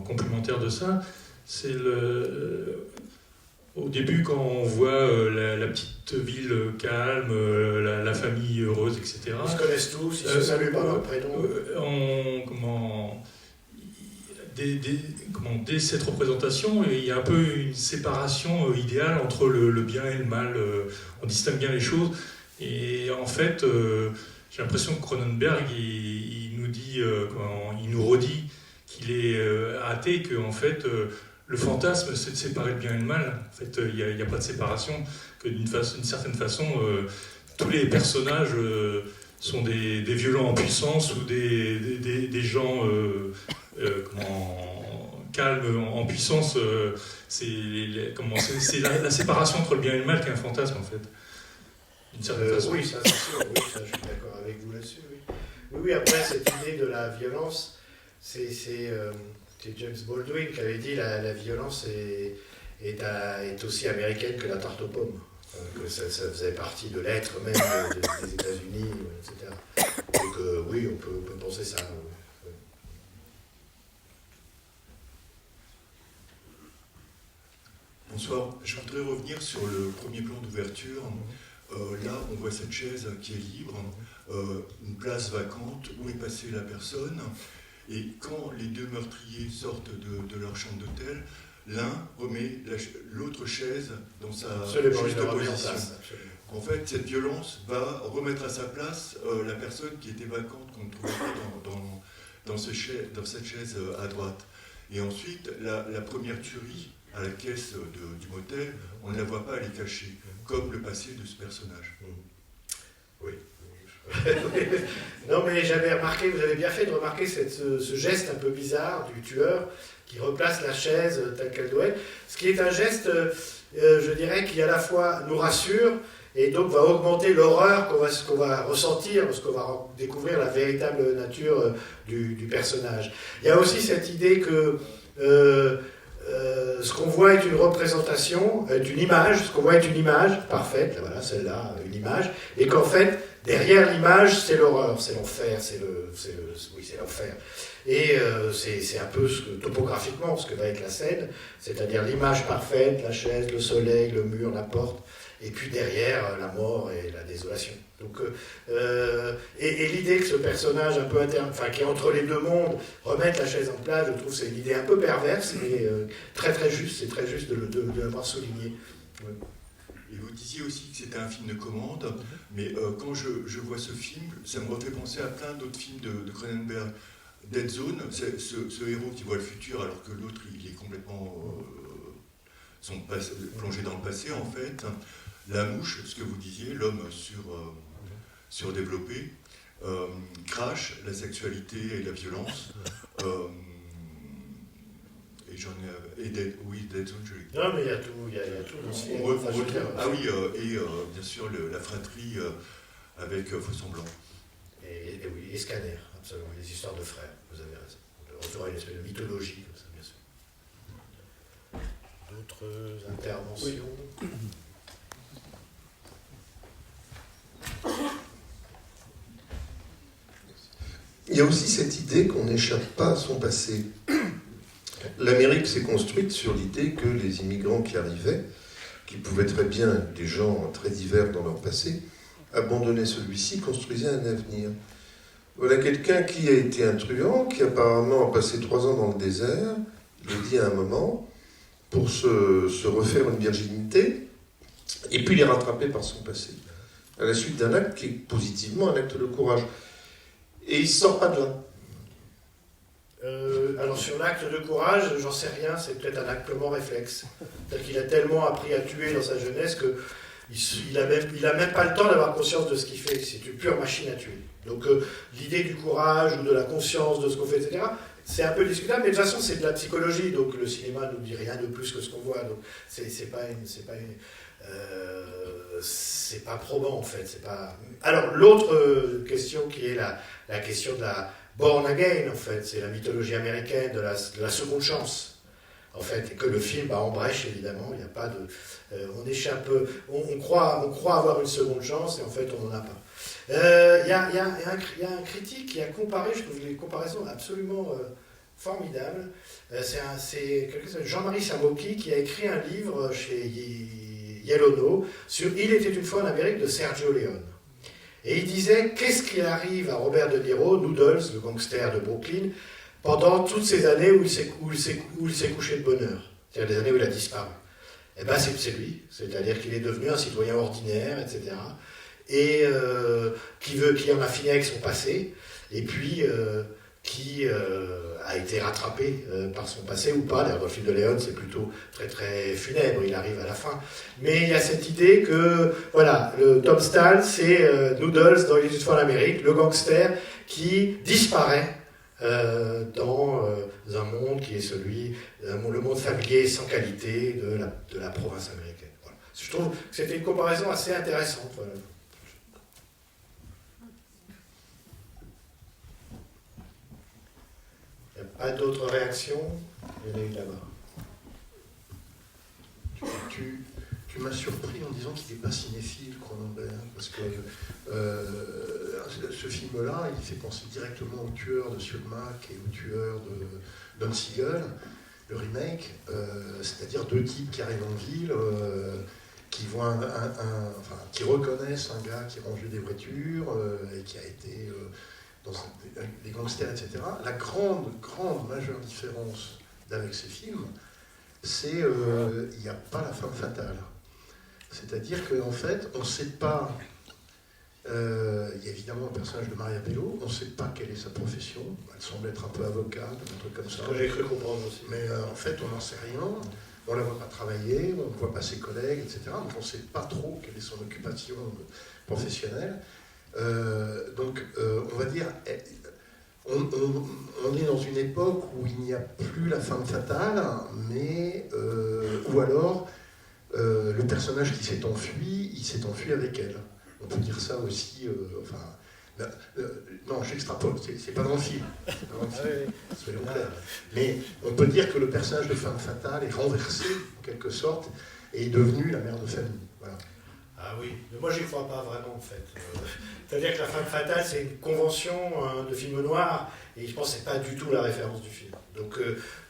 complémentaire de ça, c'est au début, quand on voit la petite ville calme, la famille heureuse, etc. Ils se connaissent tous, ils se saluent par leur prénom. Dès cette représentation, il y a un peu une séparation idéale entre le bien et le mal. On distingue bien les choses. Et en fait, j'ai l'impression que Cronenberg, il nous dit, il nous redit qu'il est athée, que en fait, le fantasme, c'est de séparer le bien et le mal. En fait, il n'y a pas de séparation, que d'une certaine façon, tous les personnages sont des violents en puissance ou des gens calmes en puissance. C'est la séparation entre le bien et le mal qui est un fantasme, en fait. D'une certaine façon. Oui, ça c'est sûr, oui, ça, je suis d'accord avec vous là-dessus. Oui, après, cette idée de la violence, c'est James Baldwin qui avait dit la violence est aussi américaine que la tarte aux pommes. Que ça faisait partie de l'être même des États-Unis, etc. Donc oui, on peut penser ça. Bonsoir, je voudrais revenir sur le premier plan d'ouverture. Là, on voit cette chaise qui est libre, une place vacante, où est passée la personne. Et quand les deux meurtriers sortent de leur chambre d'hôtel, l'un remet l'autre chaise dans sa juste position. En fait, cette violence va remettre à sa place la personne qui était vacante, qu'on ne trouvait pas dans cette chaise à droite. Et ensuite, la première tuerie à la caisse du motel, on ne la voit pas, elle est cachée, comme le passé de ce personnage. Oui. Non, mais j'avais remarqué, vous avez bien fait de remarquer ce geste un peu bizarre du tueur qui replace la chaise telle qu'elle doit être, ce qui est un geste, je dirais, qui à la fois nous rassure et donc va augmenter l'horreur qu'on va ressentir lorsqu'on va découvrir la véritable nature du personnage. Il y a aussi cette idée que ce qu'on voit est une représentation, est une image, ce qu'on voit est une image parfaite, voilà, celle-là, une image, et qu'en fait, derrière l'image, c'est l'horreur, c'est l'enfer, c'est l'enfer. Et c'est un peu topographiquement ce que va être la scène, c'est-à-dire l'image parfaite, la chaise, le soleil, le mur, la porte, et puis derrière, la mort et la désolation. Donc, et l'idée que ce personnage un peu qui est entre les deux mondes, remette la chaise en place, je trouve que c'est une idée un peu perverse, mais très très juste, c'est très juste de l'avoir souligné. Ouais. Et vous disiez aussi que c'était un film de commande, mais quand je vois ce film, ça me refait penser à plein d'autres films de Cronenberg. Dead Zone, c'est ce héros qui voit le futur alors que l'autre il est complètement plongé dans le passé en fait. La Mouche, ce que vous disiez, l'homme surdéveloppé, Crash, la sexualité et la violence, et Dead Zone, je l'ai dit. Non mais il y a tout dans ce film. Et bien sûr la fratrie avec Faux-Semblant. Et Scanner, absolument, les histoires de frères, vous avez raison. On retrouve une espèce de mythologie comme ça, bien sûr. D'autres interventions? Oui. Il y a aussi cette idée qu'on n'échappe pas à son passé. l'Amérique s'est construite sur l'idée que les immigrants qui arrivaient, qui pouvaient très bien être des gens très divers dans leur passé, abandonnaient celui-ci, construisaient un avenir. Voilà quelqu'un qui a été un truand, qui apparemment a passé 3 ans dans le désert, je le dis à un moment, pour se refaire une virginité, et puis il est rattrapé par son passé, à la suite d'un acte qui est positivement un acte de courage. Et il ne sort pas de là. Alors sur l'acte de courage, j'en sais rien, c'est peut-être un acte purement réflexe. C'est-à-dire qu'il a tellement appris à tuer dans sa jeunesse qu'il n'a même pas le temps d'avoir conscience de ce qu'il fait. C'est une pure machine à tuer. Donc l'idée du courage ou de la conscience de ce qu'on fait, etc., c'est un peu discutable, mais de toute façon c'est de la psychologie, donc le cinéma ne nous dit rien de plus que ce qu'on voit. Donc c'est pas probant en fait. Alors l'autre question qui est la question de la born again en fait, c'est la mythologie américaine de la seconde chance en fait, et que le film embrèche évidemment. Il n'y a pas de, on échappe, on croit avoir une seconde chance et en fait on n'en a pas. Il y a un critique qui a comparé, je trouve les comparaisons absolument formidables. C'est Jean-Marie Samoki qui a écrit un livre chez Yellowknow sur Il était une fois en Amérique de Sergio Leone. Et il disait qu'est-ce qui arrive à Robert De Niro, Noodles, le gangster de Brooklyn, pendant toutes ces années où il s'est couché de bonheur, c'est-à-dire des années où il a disparu. Eh bien c'est lui, c'est-à-dire qu'il est devenu un citoyen ordinaire, etc. Et qui en a fini avec son passé, et puis qui a été rattrapé par son passé ou pas. D'ailleurs, dans le film de Léon, c'est plutôt très très funèbre, il arrive à la fin. Mais il y a cette idée que, voilà, le Tom Stahl, c'est Noodles dans une fois en Amérique, le gangster qui disparaît dans un monde qui est celui, le monde familier sans qualité de la province américaine. Voilà. Je trouve que c'était une comparaison assez intéressante. Voilà. Pas d'autres réactions? Il y en a eu là-bas. Tu m'as surpris en disant qu'il n'est pas cinéphile, Cronenberg, parce que ce film-là, il fait penser directement au tueur de Siolmak et au tueur de Don Siegel, le remake, c'est-à-dire 2 types qui arrivent en ville, qui voient qui reconnaissent un gars qui rangeait des voitures et qui a été dans des gangsters, etc. La grande majeure différence avec ces films, c'est il n'y a pas la femme fatale. C'est-à-dire qu'en fait, on ne sait pas. Il y a évidemment le personnage de Maria Bello, on ne sait pas quelle est sa profession. Elle semble être un peu avocate, un truc comme ça. J'ai cru comprendre aussi. Mais en fait, on n'en sait rien. On ne la voit pas travailler, on ne voit pas ses collègues, etc. Donc on ne sait pas trop quelle est son occupation professionnelle. Donc, on va dire, on est dans une époque où il n'y a plus la femme fatale, mais ou alors le personnage qui s'est enfui, il s'est enfui avec elle. On peut dire ça aussi. Non, j'extrapole, c'est pas dans le film. Soyons clairs. Mais on peut dire que le personnage de femme fatale est renversé, en quelque sorte, et est devenu la mère de famille. Voilà. Ah oui, mais moi j'y crois pas vraiment en fait. C'est-à-dire que la femme fatale c'est une convention de film noir et je pense que c'est pas du tout la référence du film. Donc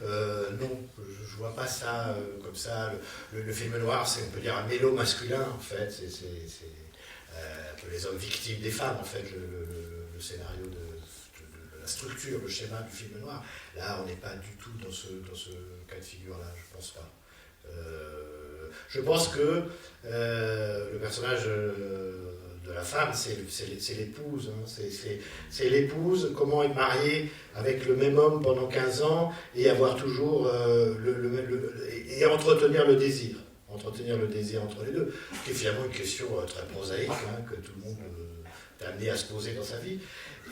non, je vois pas ça comme ça. Le film noir c'est on peut dire un mélo masculin en fait. C'est un peu les hommes victimes des femmes en fait le scénario de la structure, le schéma du film noir. Là on n'est pas du tout dans ce cas de figure là, je pense pas. Je pense que le personnage de la femme, c'est l'épouse. Hein, c'est l'épouse, comment être mariée avec le même homme pendant 15 ans et avoir toujours et entretenir le désir. Entretenir le désir entre les deux, qui est finalement une question très prosaïque, hein, que tout le monde est amené à se poser dans sa vie.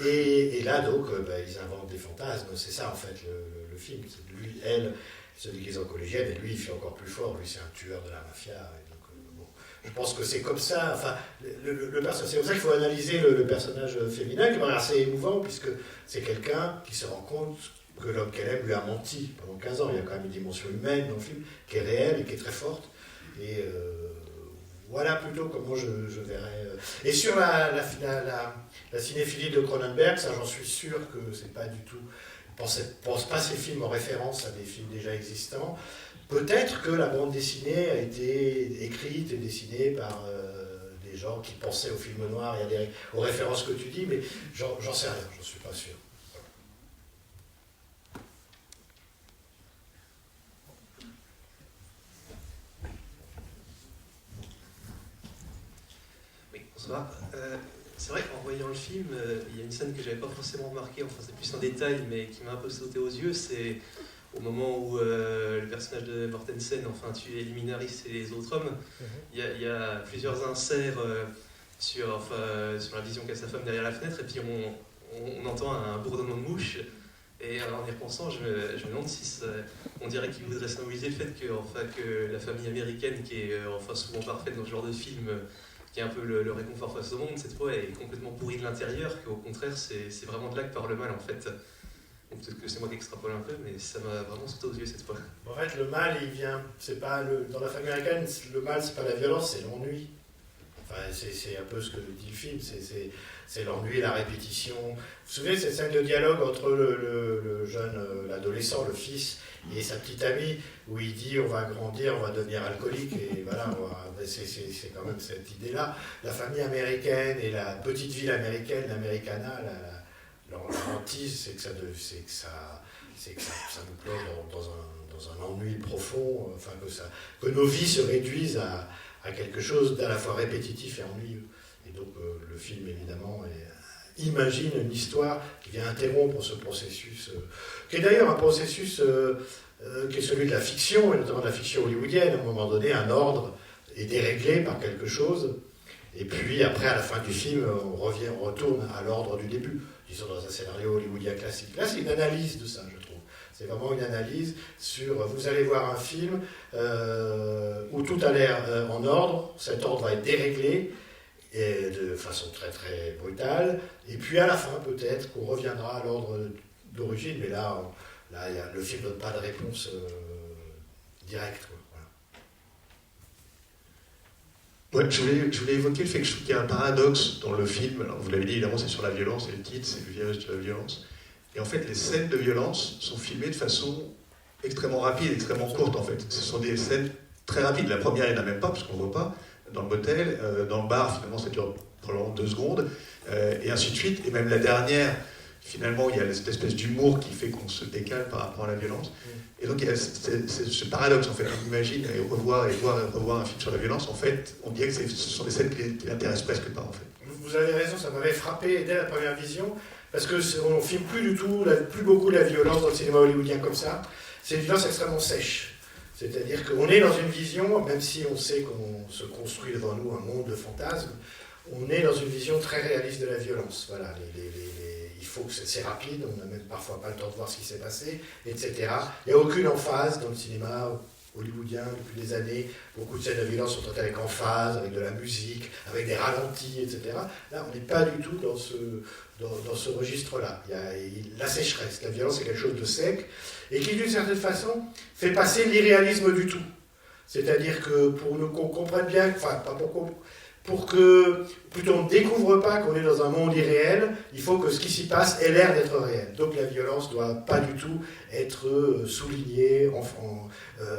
Et là, donc, ils inventent des fantasmes. C'est ça, en fait, le film. C'est lui, elle, se déguise en collégienne, et lui, il fait encore plus fort. Lui, c'est un tueur de la mafia. Et donc, bon, je pense que c'est comme ça. Enfin, c'est comme ça qu'il faut analyser le personnage féminin, qui est assez émouvant, puisque c'est quelqu'un qui se rend compte que l'homme qu'elle aime lui a menti pendant 15 ans. Il y a quand même une dimension humaine dans le film, qui est réelle et qui est très forte. Et voilà plutôt comment je verrais. Et sur la cinéphilie de Cronenberg, ça j'en suis sûr que c'est pas du tout pense pas ces films en référence à des films déjà existants. Peut-être que la bande dessinée a été écrite et dessinée par des gens qui pensaient au film noir et aux références que tu dis, mais j'en sais rien, j'en suis pas sûr. Oui, bonsoir. C'est vrai qu'en voyant le film, il y a une scène que j'avais pas forcément remarquée, enfin c'est plus un détail, mais qui m'a un peu sauté aux yeux, c'est au moment où le personnage de Mortensen tue Eliminaris et les autres hommes. Il y a plusieurs inserts sur la vision qu'a sa femme derrière la fenêtre, et puis on entend un bourdonnement de mouches. Et en y repensant, je me demande si on dirait qu'il voudrait symboliser le fait que la famille américaine, qui est souvent parfaite dans ce genre de film, qui est un peu le réconfort face au monde, cette fois est complètement pourrie de l'intérieur, qu'au contraire c'est vraiment de là que part le mal en fait. Donc peut-être que c'est moi qui extrapole un peu, mais ça m'a vraiment sauté aux yeux cette fois. En fait, le mal, il vient, c'est pas dans la famille américaine, le mal, c'est pas la violence, c'est l'ennui. Enfin, c'est un peu ce que dit le film, c'est l'ennui, la répétition. Vous vous souvenez de cette scène de dialogue entre le jeune, l'adolescent, le fils, et sa petite amie, où il dit on va grandir, on va devenir alcoolique, et voilà, c'est quand même cette idée-là. La famille américaine et la petite ville américaine, l'Americana, leur hantise, c'est que ça nous plonge dans un ennui profond, que nos vies se réduisent à quelque chose d'à la fois répétitif et ennuyeux. Et donc le film, évidemment, imagine une histoire qui vient interrompre ce processus, qui est d'ailleurs un processus qui est celui de la fiction, et notamment de la fiction hollywoodienne. À un moment donné, un ordre est déréglé par quelque chose, et puis après, à la fin du film, on retourne à l'ordre du début, disons dans un scénario hollywoodien classique. Là, c'est une analyse de ça, je trouve. C'est vraiment une analyse sur, vous allez voir un film où tout a l'air en ordre, cet ordre va être déréglé, et de façon très très brutale, et puis à la fin peut-être qu'on reviendra à l'ordre d'origine, mais là le film ne donne pas de réponse directe. Voilà. Ouais, je voulais évoquer le fait que je trouve qu'il y a un paradoxe dans le film. Alors, vous l'avez dit, évidemment, c'est sur la violence, et le titre, c'est le visage de la violence. Et en fait, les scènes de violence sont filmées de façon extrêmement rapide, extrêmement courte, en fait. Ce sont des scènes très rapides. La première, il n'y en a même pas, parce qu'on ne voit pas. Dans le motel, dans le bar, finalement, ça dure probablement 2 secondes, et ainsi de suite. Et même la dernière, finalement, il y a cette espèce d'humour qui fait qu'on se décale par rapport à la violence. Et donc, il y a ce paradoxe, en fait. On imagine et revoir un film sur la violence, en fait, on dirait que ce sont des scènes qui n'intéressent presque pas, en fait. Vous avez raison, ça m'avait frappé dès la première vision, parce qu'on ne filme plus beaucoup la violence dans le cinéma hollywoodien comme ça. C'est une violence extrêmement sèche. C'est-à-dire qu'on est dans une vision, même si on sait qu'on se construit devant nous un monde de fantasmes, on est dans une vision très réaliste de la violence. Voilà, il faut que c'est rapide, on n'a même parfois pas le temps de voir ce qui s'est passé, etc. Il n'y a aucune emphase dans le cinéma hollywoodien depuis des années. Beaucoup de scènes de violence sont traitées avec emphase, avec de la musique, avec des ralentis, etc. Là, on n'est pas du tout dans ce registre-là. Il y a la sécheresse. La violence, c'est quelque chose de sec, et qui, d'une certaine façon, fait passer l'irréalisme du tout. C'est-à-dire que pour qu'on comprenne bien, pour que plutôt on ne découvre pas qu'on est dans un monde irréel, il faut que ce qui s'y passe ait l'air d'être réel. Donc la violence ne doit pas du tout être soulignée,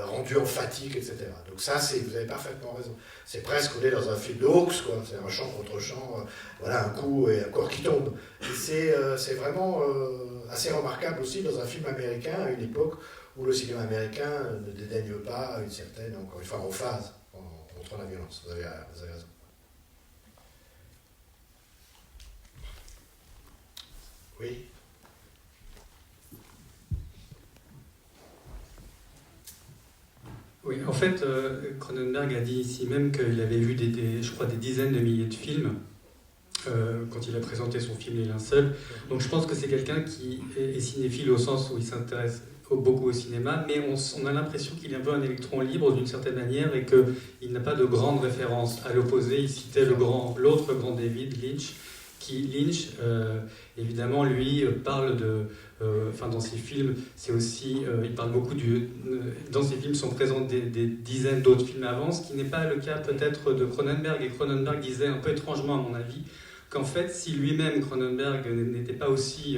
rendue emphatique, etc. Donc ça, vous avez parfaitement raison. C'est presque, on est dans un film de Hawks, quoi. C'est un chant contre chant, voilà, un coup et un corps qui tombe. Et c'est vraiment assez remarquable aussi dans un film américain, à une époque où le cinéma américain ne dédaigne pas une certaine, encore une fois, emphase contre la violence. Vous avez raison. Oui. Oui, en fait, Cronenberg a dit ici même qu'il avait vu je crois des dizaines de milliers de films quand il a présenté son film Les Linceuls. Donc je pense que c'est quelqu'un qui est cinéphile au sens où il s'intéresse beaucoup au cinéma, mais on a l'impression qu'il est un peu un électron libre d'une certaine manière et qu'il n'a pas de grandes références. À l'opposé, il citait l'autre grand David Lynch, Lynch, évidemment, lui parle dans ses films, c'est aussi, il parle beaucoup dans ses films sont présents des dizaines d'autres films avant, ce qui n'est pas le cas peut-être de Cronenberg. Et Cronenberg disait un peu étrangement, à mon avis, qu'en fait, si lui-même, Cronenberg, n'était pas aussi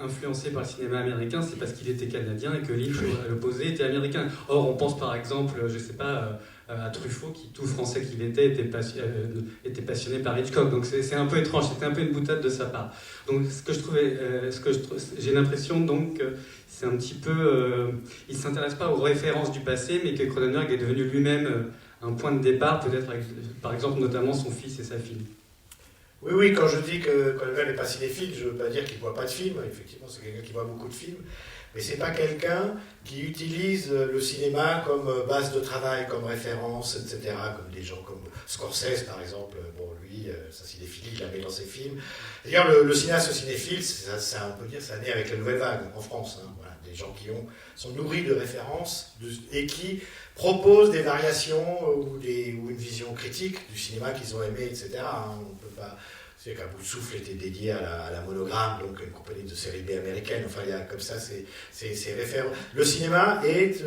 influencé par le cinéma américain, c'est parce qu'il était canadien et que Lynch, à l'opposé, était américain. Or, on pense par exemple, je sais pas, à Truffaut, qui, tout français qu'il était passionné par Hitchcock. Donc c'est un peu étrange, c'était un peu une boutade de sa part. Donc j'ai l'impression donc que c'est un petit peu, il s'intéresse pas aux références du passé, mais que Cronenberg est devenu lui-même un point de départ, peut-être avec, par exemple, notamment son fils et sa fille. Oui, quand je dis que Cronenberg n'est pas cinéphile, je ne veux pas dire qu'il ne voit pas de films. Effectivement, c'est quelqu'un qui voit beaucoup de films. Mais ce n'est pas quelqu'un qui utilise le cinéma comme base de travail, comme référence, etc. Comme des gens comme Scorsese, par exemple. Bon, lui, sa cinéphilie, il la met dans ses films. D'ailleurs, le cinéaste cinéphile, ça, on peut dire, ça naît avec la nouvelle vague en France. Hein. Voilà, des gens qui sont nourris de références et qui proposent des variations ou une vision critique du cinéma qu'ils ont aimé, etc. Hein. On peut pas... C'est qu'un bout de souffle était dédié à la Monogramme, donc une compagnie de série B américaine. Enfin, il y a comme ça ces références. Le cinéma est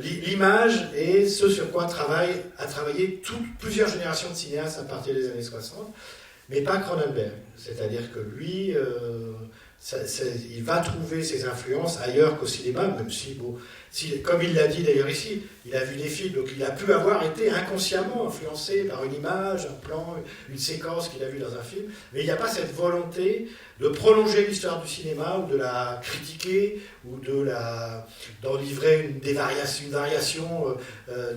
l'image et ce sur quoi a travaillé plusieurs générations de cinéastes à partir des années 60, mais pas Cronenberg. C'est-à-dire que lui, il va trouver ses influences ailleurs qu'au cinéma, même si, comme il l'a dit d'ailleurs ici, il a vu des films, donc il a pu avoir été inconsciemment influencé par une image, un plan, une séquence qu'il a vue dans un film, mais il n'y a pas cette volonté de prolonger l'histoire du cinéma ou de la critiquer ou d'en livrer une variation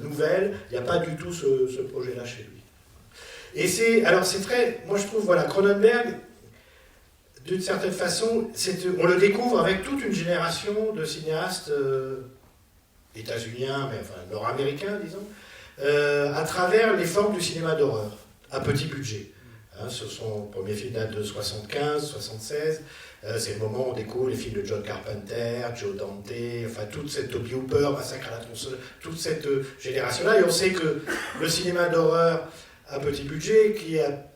nouvelle. Il n'y a pas du tout ce projet-là chez lui. Et c'est très, moi je trouve, voilà, Cronenberg, d'une certaine façon, on le découvre avec toute une génération de cinéastes états-uniens, mais enfin nord-américains, disons, à travers les formes du cinéma d'horreur, à petit budget. Hein, son premier film date de 75, 76. C'est le moment où on découvre les films de John Carpenter, Joe Dante, enfin toute cette Toby Hooper, Massacre à la tronçonneuse, toute cette génération-là. Et on sait que le cinéma d'horreur à petit budget,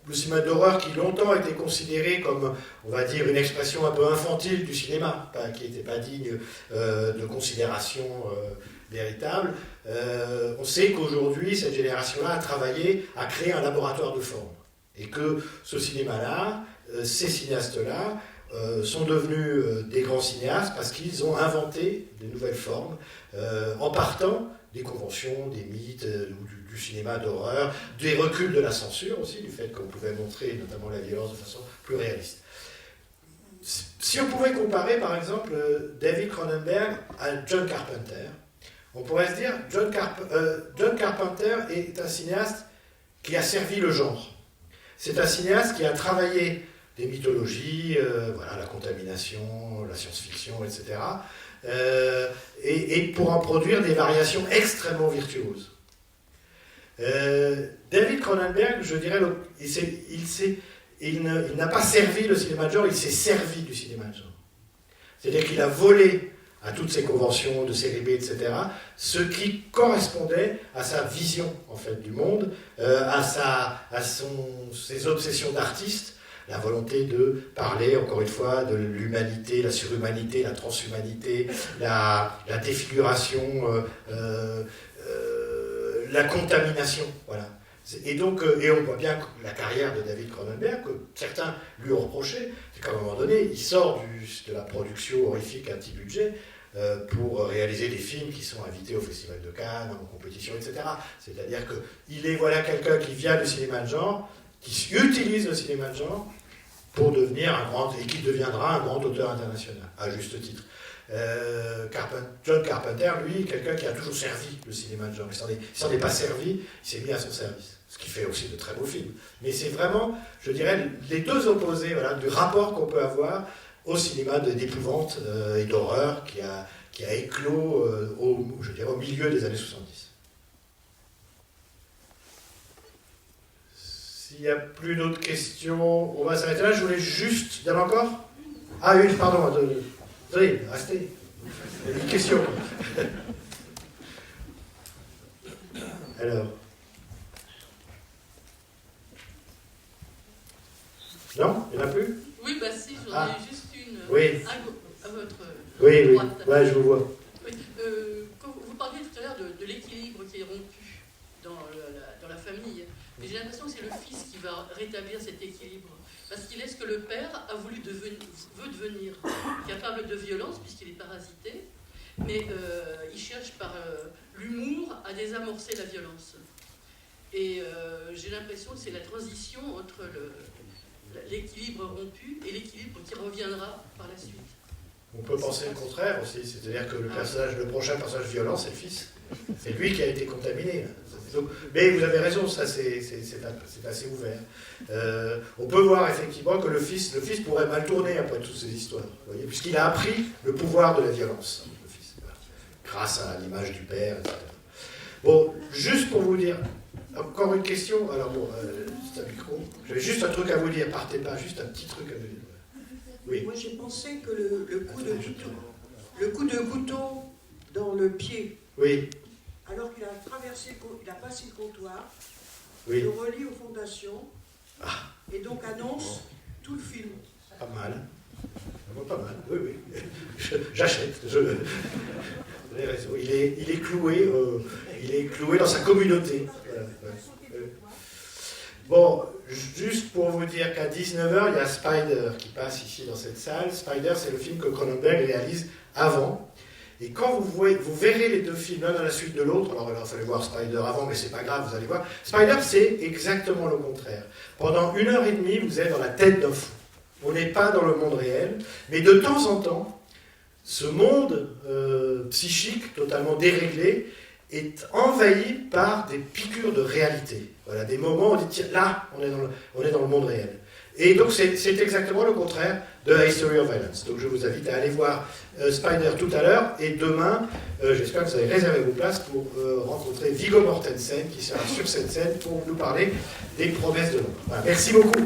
le cinéma d'horreur qui longtemps a été considéré comme, on va dire, une expression un peu infantile du cinéma, qui n'était pas digne de considération véritable. On sait qu'aujourd'hui, cette génération-là a travaillé à créer un laboratoire de forme. Et que ce cinéma-là, ces cinéastes-là, sont devenus des grands cinéastes parce qu'ils ont inventé de nouvelles formes en partant des conventions, des mythes, du cinéma d'horreur, des reculs de la censure aussi, du fait qu'on pouvait montrer notamment la violence de façon plus réaliste. Si on pouvait comparer par exemple David Cronenberg à John Carpenter, on pourrait se dire John Carpenter est un cinéaste qui a servi le genre. C'est un cinéaste qui a travaillé des mythologies, voilà, la contamination, la science-fiction, etc., et pour en produire des variations extrêmement virtuoses. David Cronenberg, je dirais, il n'a pas servi le cinéma de genre, il s'est servi du cinéma de genre. C'est-à-dire qu'il a volé à toutes ces conventions de série B, etc., ce qui correspondait à sa vision en fait, du monde, ses obsessions d'artiste, la volonté de parler, encore une fois, de l'humanité, la surhumanité, la transhumanité, la défiguration, la contamination, voilà. Et donc, et on voit bien que la carrière de David Cronenberg, que certains lui ont reproché, c'est qu'à un moment donné, il sort de la production horrifique à petit budget pour réaliser des films qui sont invités au Festival de Cannes, en compétition, etc. C'est-à-dire qu'il est voilà, quelqu'un qui vient du cinéma de genre, qui utilise le cinéma de genre pour devenir et qui deviendra un grand auteur international, à juste titre. John Carpenter, lui, quelqu'un qui a toujours servi le cinéma de genre. Il s'en est pas servi, il s'est mis à son service. Ce qui fait aussi de très beaux films. Mais c'est vraiment, je dirais, les deux opposés voilà, du rapport qu'on peut avoir au cinéma d'épouvante et d'horreur qui a éclos au milieu des années 70. S'il n'y a plus d'autres questions, on va s'arrêter là. Je voulais juste... Il y en a encore ? Ah oui, pardon. Désolé, restez. Il y a une question. Alors. Non ? Il n'y en a plus ? Oui, bah si, j'en ai juste une oui. À votre oui, droite. Oui, ouais, je vous vois. Oui. Quand vous parliez tout à l'heure de l'équilibre qui est rompu dans la famille, mais j'ai l'impression que c'est le fils qui va rétablir cet équilibre. Parce qu'il est ce que le père veut devenir, capable de violence puisqu'il est parasité, mais il cherche par l'humour à désamorcer la violence. Et j'ai l'impression que c'est la transition entre l'équilibre rompu et l'équilibre qui reviendra par la suite. On peut penser le contraire aussi, c'est-à-dire que le prochain personnage violent, c'est le fils. C'est lui qui a été contaminé. Donc, mais vous avez raison, ça c'est assez ouvert. On peut voir effectivement que le fils pourrait mal tourner après toutes ces histoires, puisqu'il a appris le pouvoir de la violence, le fils, grâce à l'image du père, etc. Bon, juste pour vous dire, encore une question. Alors bon, c'est un micro. J'avais juste un truc à vous dire, partez pas, juste un petit truc à vous dire. Oui. Moi j'ai pensé que le coup de couteau dans le pied, oui. Alors qu'il a traversé, il a passé le comptoir, oui. Le relie aux fondations, et donc annonce tout le film. Pas mal. Pas mal, oui, oui. J'achète. Vous avez raison. Il est cloué dans sa communauté. Voilà. Bon, juste pour vous dire qu'à 19h, il y a Spider qui passe ici dans cette salle. Spider, c'est le film que Cronenberg réalise avant. Et quand vous verrez les deux films l'un dans la suite de l'autre, alors il fallait voir Spider avant, mais c'est pas grave, vous allez voir. Spider, c'est exactement le contraire. Pendant 1h30, vous êtes dans la tête d'un fou. On n'est pas dans le monde réel, mais de temps en temps, ce monde psychique totalement déréglé est envahi par des piqûres de réalité. Voilà, des moments où on dit, tiens, là, on est dans le monde réel. Et donc c'est exactement le contraire de A History of Violence. Donc je vous invite à aller voir Spider tout à l'heure, et demain, j'espère que vous avez réservé vos places pour rencontrer Viggo Mortensen qui sera sur cette scène pour nous parler des promesses de l'ombre. Voilà, merci beaucoup.